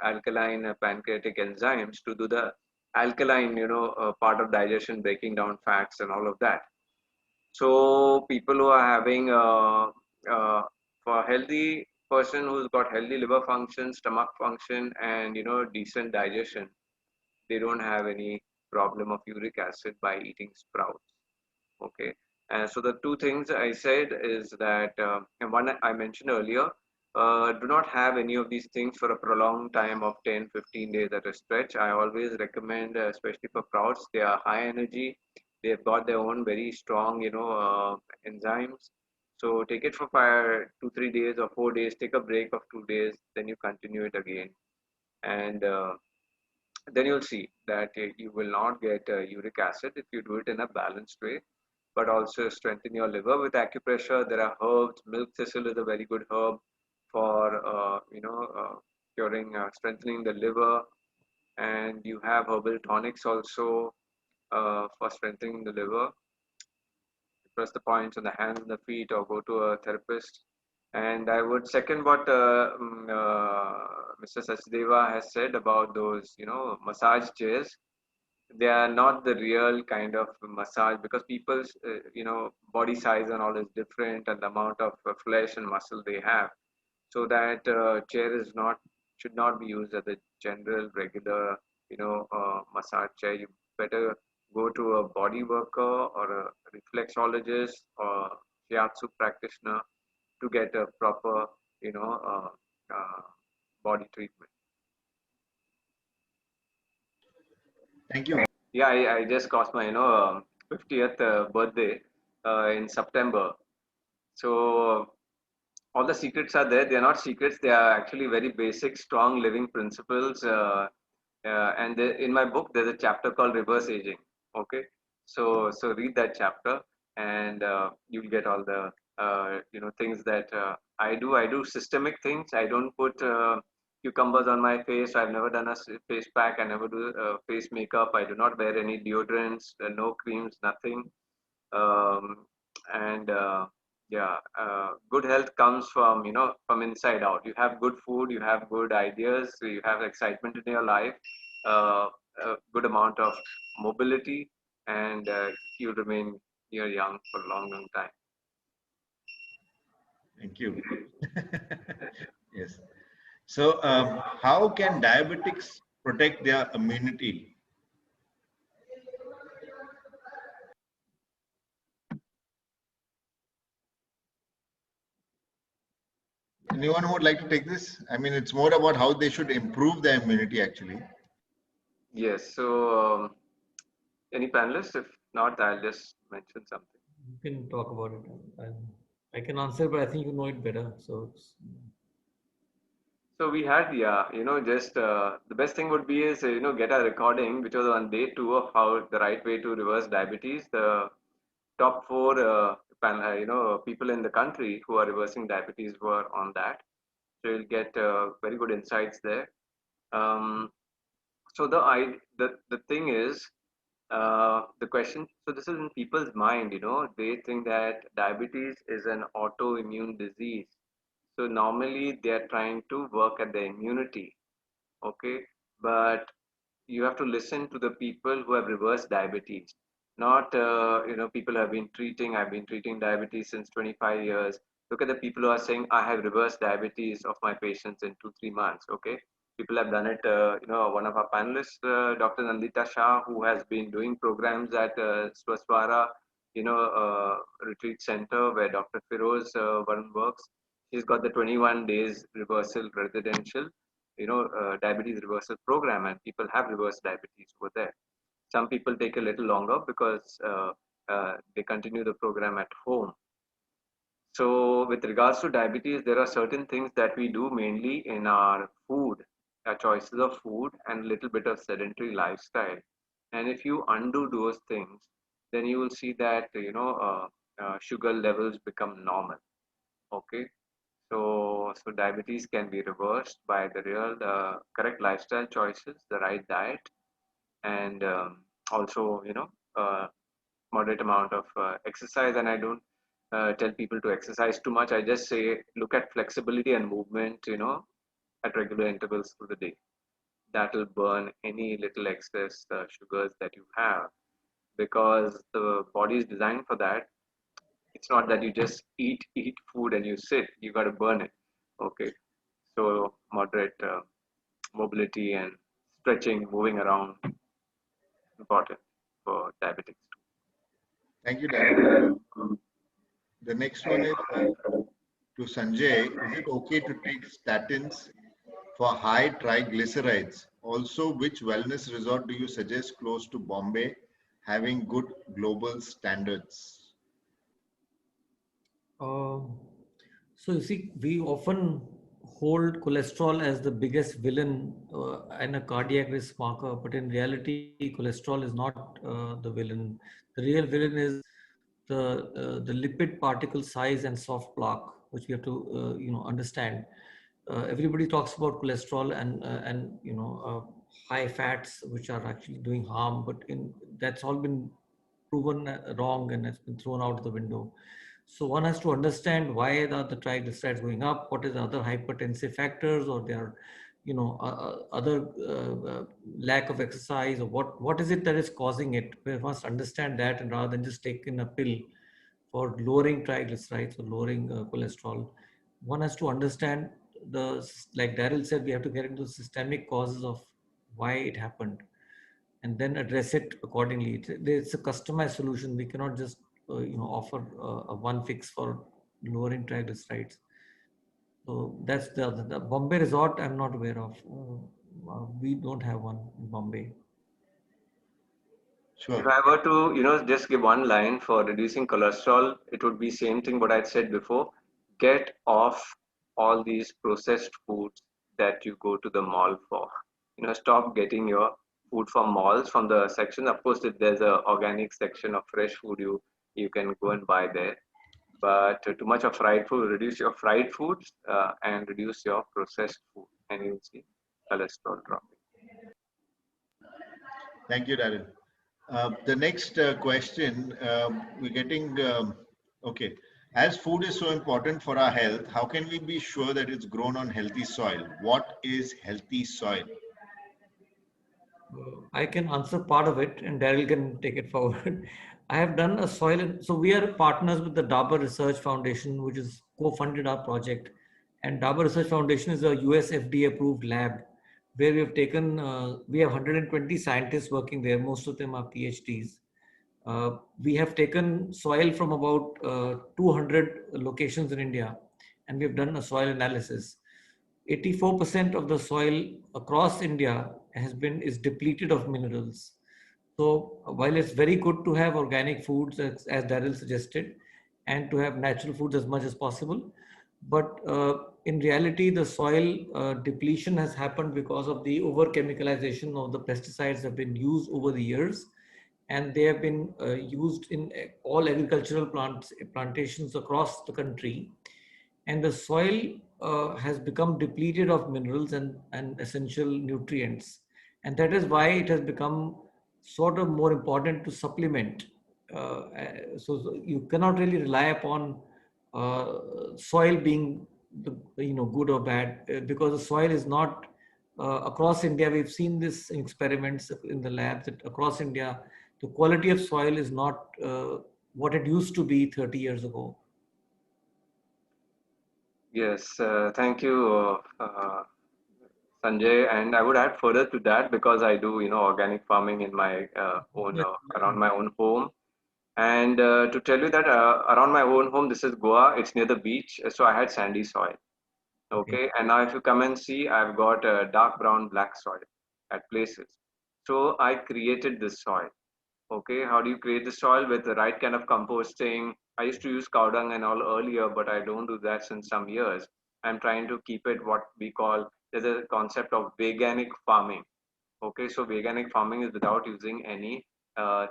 alkaline pancreatic enzymes to do the alkaline, part of digestion, breaking down fats and all of that. So people who are having for a healthy person who's got healthy liver function, stomach function, and decent digestion, they don't have any problem of uric acid by eating sprouts. Okay, And so the two things I said is that, and one I mentioned earlier, do not have any of these things for a prolonged time of 10, 15 days at a stretch. I always recommend, especially for prouds, they are high energy. They've got their own very strong, enzymes. So take it for 2, 3 days or 4 days, take a break of 2 days, then you continue it again. And then you'll see that you will not get uric acid if you do it in a balanced way, but also strengthen your liver with acupressure. There are herbs. Milk thistle is a very good herb for curing, strengthening the liver, and you have herbal tonics also for strengthening the liver. Press the points on the hands and the feet, or go to a therapist. And I would second what Mr. Sachdeva has said about those, massage chairs. They are not the real kind of massage, because people's body size and all is different, and the amount of flesh and muscle they have. So that chair is not should not be used as a general regular massage chair. You better go to a body worker or a reflexologist or shiatsu practitioner to get a proper uh, body treatment. Thank you. Yeah, I just crossed my 50th birthday in September. So all the secrets are there. They are not secrets. They are actually very basic, strong living principles. And in my book, there's a chapter called reverse aging. Okay, so read that chapter, and you'll get all the things that I do. I do systemic things. I don't put cucumbers on my face. I've never done a face pack. I never do face makeup. I do not wear any deodorants, no creams, nothing. Um, and yeah, good health comes from from inside out. You have good food, you have good ideas, so you have excitement in your life, uh, a good amount of mobility, and you remain young for a long, long time. Thank you. Yes. So, how can diabetics protect their immunity? Anyone would like to take this? I mean, it's more about how they should improve their immunity, actually. Yes. So, any panelists? If not, I'll just mention something. You can talk about it. I can answer, but I think you know it better. So So we had, yeah, just the best thing would be is, get a recording, which was on day 2 of how the right way to reverse diabetes. The top 4, people in the country who are reversing diabetes were on that. So you'll get very good insights there. Um, so the thing is, the question. So this is in people's mind. They think that diabetes is an autoimmune disease. So normally they are trying to work at the immunity. Okay, but you have to listen to the people who have reversed diabetes, not people who have been treating. I've been treating diabetes since 25 years. Look at the people who are saying I have reversed diabetes of my patients in 2-3 months. Okay, people have done it. One of our panelists, Dr. Nandita Shah, who has been doing programs at Swaswara retreat center where Dr. Firoz Varun works. She's got the 21 days reversal residential diabetes reversal program, and people have reversed diabetes over there. Some people take a little longer because they continue the program at home. So with regards to diabetes, there are certain things that we do mainly in our food, our choices of food, and a little bit of sedentary lifestyle. And if you undo those things, then you will see that sugar levels become normal. Okay, so diabetes can be reversed by the correct lifestyle choices, the right diet, and also moderate amount of exercise. And I don't tell people to exercise too much. I just say look at flexibility and movement, at regular intervals through the day. That will burn any little excess sugars that you have, because the body is designed for that. It's not that you just eat food and you sit. You got to burn it. Okay, so moderate mobility and stretching, moving around, important for diabetics. Thank you, Darryl. The next one is to Sanjay. Is it okay to take statins for high triglycerides? Also, which wellness resort do you suggest close to Bombay, having good global standards? Uh, so you see, we often hold cholesterol as the biggest villain and a cardiac risk marker, but in reality, cholesterol is not the villain. The real villain is the lipid particle size and soft plaque, which we have to understand. Everybody talks about cholesterol and high fats, which are actually doing harm, but that's all been proven wrong and has been thrown out the window. So one has to understand why are the triglycerides going up, what is the other hypertensive factors, or there are, other lack of exercise, or what is it that is causing it. We must understand that, and rather than just taking a pill for lowering triglycerides or lowering cholesterol, one has to understand like Darryl said, we have to get into systemic causes of why it happened and then address it accordingly. It's a customized solution. We cannot just offer a one fix for lowering triglycerides. So that's the Bombay resort. I'm not aware of. We don't have one in Bombay. Sure. If I were to, just give one line for reducing cholesterol, it would be same thing what I said before. Get off all these processed foods that you go to the mall for. Stop getting your food from malls, from the section. Of course, if there's a organic section of fresh food, you can go and buy there. But too much of fried food, reduce your fried foods and reduce your processed food, and you'll see cholesterol dropping. Thank you, Darryl. The next question we're getting, okay. As food is so important for our health, how can we be sure that it's grown on healthy soil? What is healthy soil? I can answer part of it and Darryl can take it forward. I have done a so we are partners with the Dabur Research Foundation, which has co-funded our project. And Dabur Research Foundation is a US FDA approved lab where we have taken, we have 120 scientists working there. Most of them are PhDs. We have taken soil from about 200 locations in India and we have done a soil analysis. 84% of the soil across India is depleted of minerals. So while it's very good to have organic foods, as Darryl suggested, and to have natural foods as much as possible, but in reality, the soil depletion has happened because of the over chemicalization of the pesticides have been used over the years, and they have been used in all agricultural plantations across the country, and the soil has become depleted of minerals and essential nutrients. And that is why it has become sort of more important to supplement. So you cannot really rely upon soil being good or bad because the soil is not across India. We've seen this in experiments in the labs that across India, the quality of soil is not what it used to be 30 years ago. Yes, thank you, Sanjay. And I would add further to that because I do, organic farming in my own around my own home. And to tell you that around my own home, this is Goa. It's near the beach, so I had sandy soil. Okay, and now if you come and see, I've got dark brown, black soil at places. So I created this soil. Okay, how do you create the soil? With the right kind of composting? I used to use cow dung and all earlier, but I don't do that since some years. I'm trying to keep it what we call, there's a concept of veganic farming. Okay, so veganic farming is without using any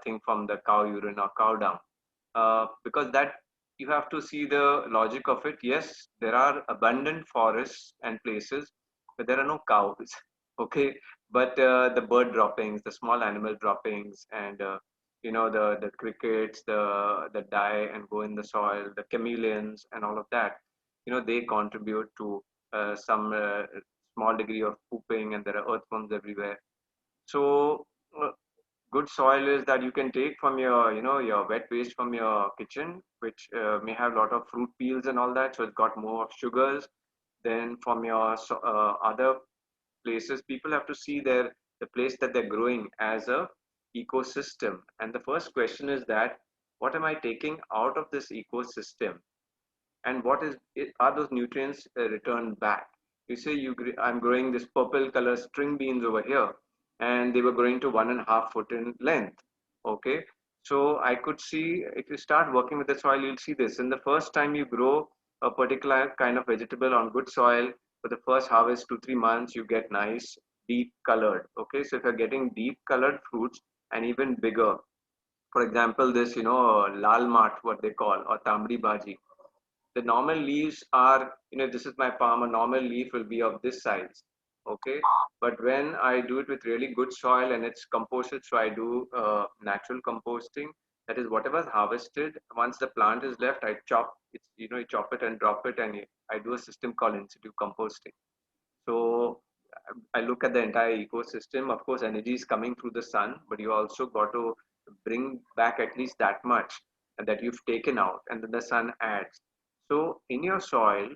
thing from the cow urine or cow dung. Because that you have to see the logic of it. Yes, there are abundant forests and places, but there are no cows. Okay, but the bird droppings, the small animal droppings, and the crickets, the die and go in the soil, the chameleons, and all of that. They contribute to some small degree of pooping, and there are earthworms everywhere. So good soil is that you can take from your wet waste from your kitchen, which may have a lot of fruit peels and all that, so it's got more of sugars. Then from your other places, people have to see the place that they're growing as a ecosystem. And the first question is that what am I taking out of this ecosystem, and are those nutrients returned back? You say I'm growing this purple color string beans over here, and they were growing to 1.5 foot in length. Okay, so I could see, if you start working with the soil, you'll see this. In the first time you grow a particular kind of vegetable on good soil, for the first harvest, 2-3 months, you get nice deep colored. Okay, so if you're getting deep colored fruits and even bigger, for example, this, lal mat, what they call, or tambri bhaji, the normal leaves are, this is my palm, a normal leaf will be of this size. Okay, but when I do it with really good soil and it's composted, so I do natural composting, that is whatever's harvested, once the plant is left, I chop it, you chop it and drop it, and I do a system called in situ composting. So I look at the entire ecosystem. Of course, energy is coming through the sun, but you also got to bring back at least that much that you've taken out, and then the sun adds. So in your soil,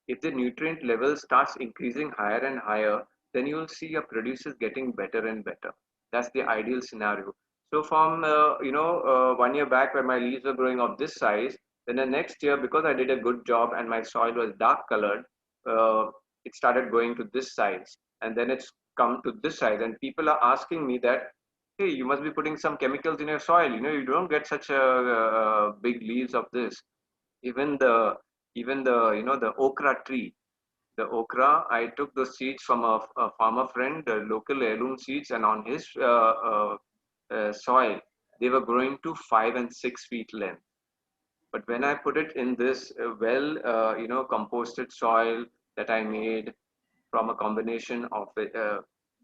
if the nutrient level starts increasing higher and higher, then you will see your produce is getting better and better. That's the ideal scenario. So from 1 year back, where my leaves were growing of this size, then the next year, because I did a good job and my soil was dark colored, uh, it started going to this size, and then it's come to this size. And people are asking me that, hey, you must be putting some chemicals in your soil. You don't get such a big leaves of this. Even the okra tree, the okra, I took the seeds from a farmer friend, the local heirloom seeds, and on his soil, they were growing to 5 and 6 feet length. But when I put it in this composted soil that I made from a combination of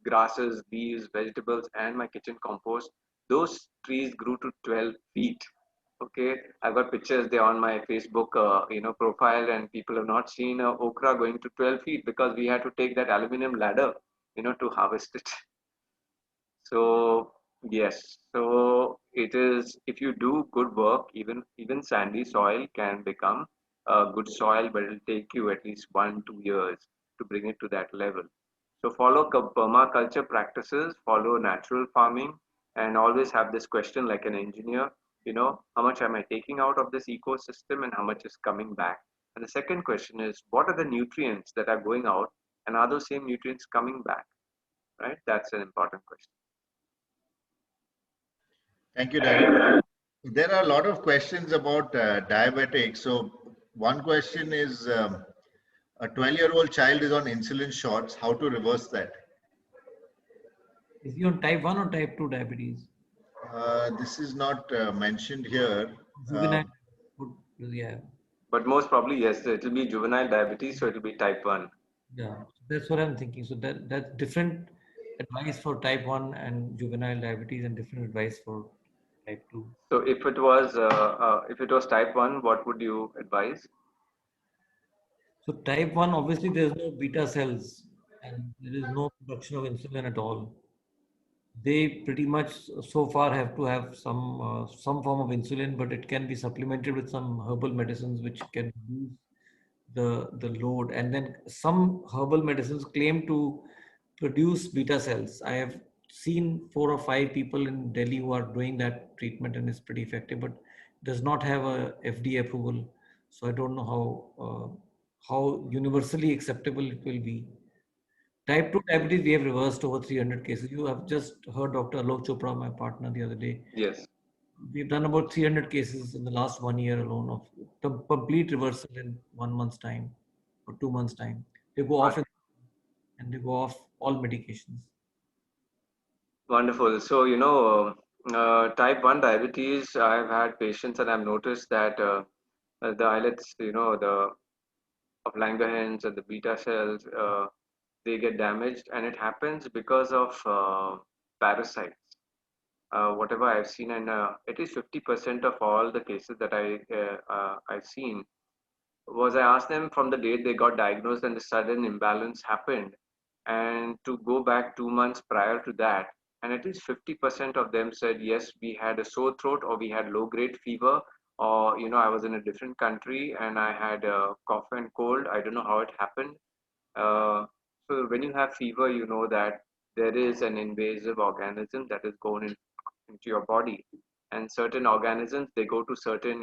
grasses, leaves, vegetables, and my kitchen compost, those trees grew to 12 feet. Okay, I've got pictures there on my Facebook, profile, and people have not seen okra going to 12 feet because we had to take that aluminum ladder, to harvest it. So yes, so it is, if you do good work, even sandy soil can become good soil, but it'll take you at least 1-2 years to bring it to that level. So follow permaculture practices, follow natural farming, and always have this question like an engineer, how much am I taking out of this ecosystem and how much is coming back? And the second question is, what are the nutrients that are going out, and are those same nutrients coming back? Right? That's an important question. Thank you, Darryl. There are a lot of questions about diabetics. So one question is, a 12-year-old child is on insulin shots. How to reverse that? Is he on type 1 or type 2 diabetes? This is not mentioned here. Juvenile, what does he have? But most probably, yes, it will be juvenile diabetes, so it will be type 1. Yeah, that's what I'm thinking. So that's different advice for type 1 and juvenile diabetes, and different advice for type 2. So if it was type 1, what would you advise? So type 1, obviously there's no beta cells and there is no production of insulin at all. They pretty much so far have to have some form of insulin, but it can be supplemented with some herbal medicines which can reduce the load. And then some herbal medicines claim to produce beta cells. I have seen 4 or 5 people in Delhi who are doing that treatment, and it's pretty effective, but does not have a FDA approval. So I don't know how universally acceptable it will be. Type 2 diabetes, we have reversed over 300 cases. You have just heard Dr. Alok Chopra, my partner, the other day. Yes. We've done about 300 cases in the last 1 year alone of complete reversal in 1 month's time or 2 months' time. They go off and they go off all medications. Wonderful. So, type 1 diabetes, I've had patients and I've noticed that the islets, of Langerhans and the beta cells, they get damaged, and it happens because of parasites. Whatever I've seen, and at least 50% of all the cases that I've seen, was I asked them from the date they got diagnosed and the sudden imbalance happened, and to go back 2 months prior to that, and at least 50% of them said, yes, we had a sore throat, or we had low grade fever, or I was in a different country and I had a cough and cold. I don't know how it happened. So when you have fever, you know that there is an invasive organism that is going into your body, And certain organisms, they go to certain,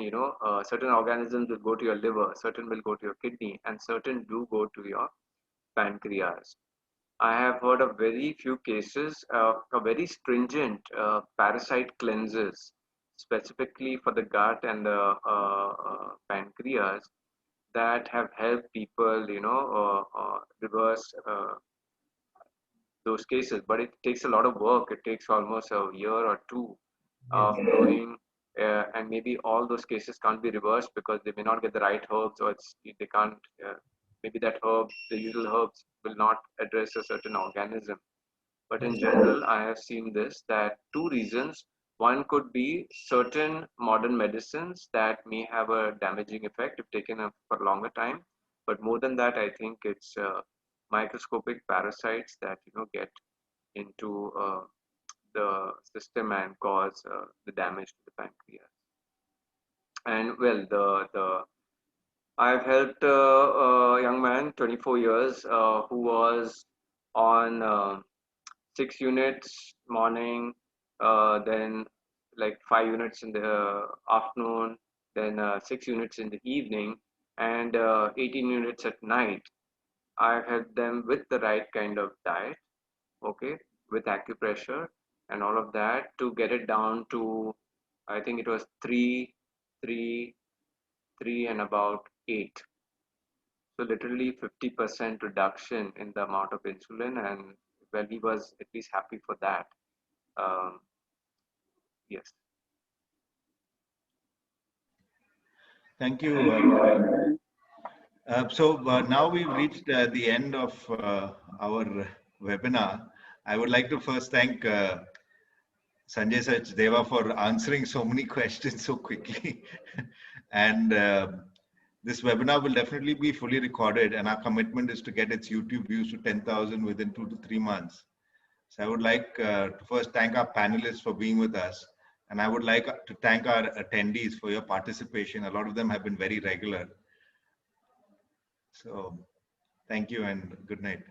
certain organisms will go to your liver, certain will go to your kidney, and certain do go to your pancreas. I have heard of very few cases of very stringent parasite cleanses, specifically for the gut and the pancreas, that have helped people, reverse those cases. But it takes a lot of work. It takes almost a year or two of knowing, and maybe all those cases can't be reversed because they may not get the right herbs, or they can't. Maybe that herb, the usual herbs, will not address a certain organism. But in general, I have seen this, that two reasons. One could be certain modern medicines that may have a damaging effect if taken up for a longer time. But more than that, I think it's microscopic parasites that get into the system and cause the damage to the pancreas. And well, the I've helped a young man, 24 years, who was on 6 units morning, then like 5 units in the afternoon, then 6 units in the evening, and 18 units at night. I've helped them with the right kind of diet, okay, with acupressure and all of that, to get it down to, I think it was 3, 3, 3 and about 8. So literally 50% reduction in the amount of insulin, and well, he was at least happy for that. Yes. Thank you. Now we've reached the end of our webinar. I would like to first thank Sanjay Sachdeva for answering so many questions so quickly. And this webinar will definitely be fully recorded, and our commitment is to get its YouTube views to 10,000 within 2 to 3 months. So I would like to first thank our panelists for being with us. And I would like to thank our attendees for your participation. A lot of them have been very regular. So thank you and good night.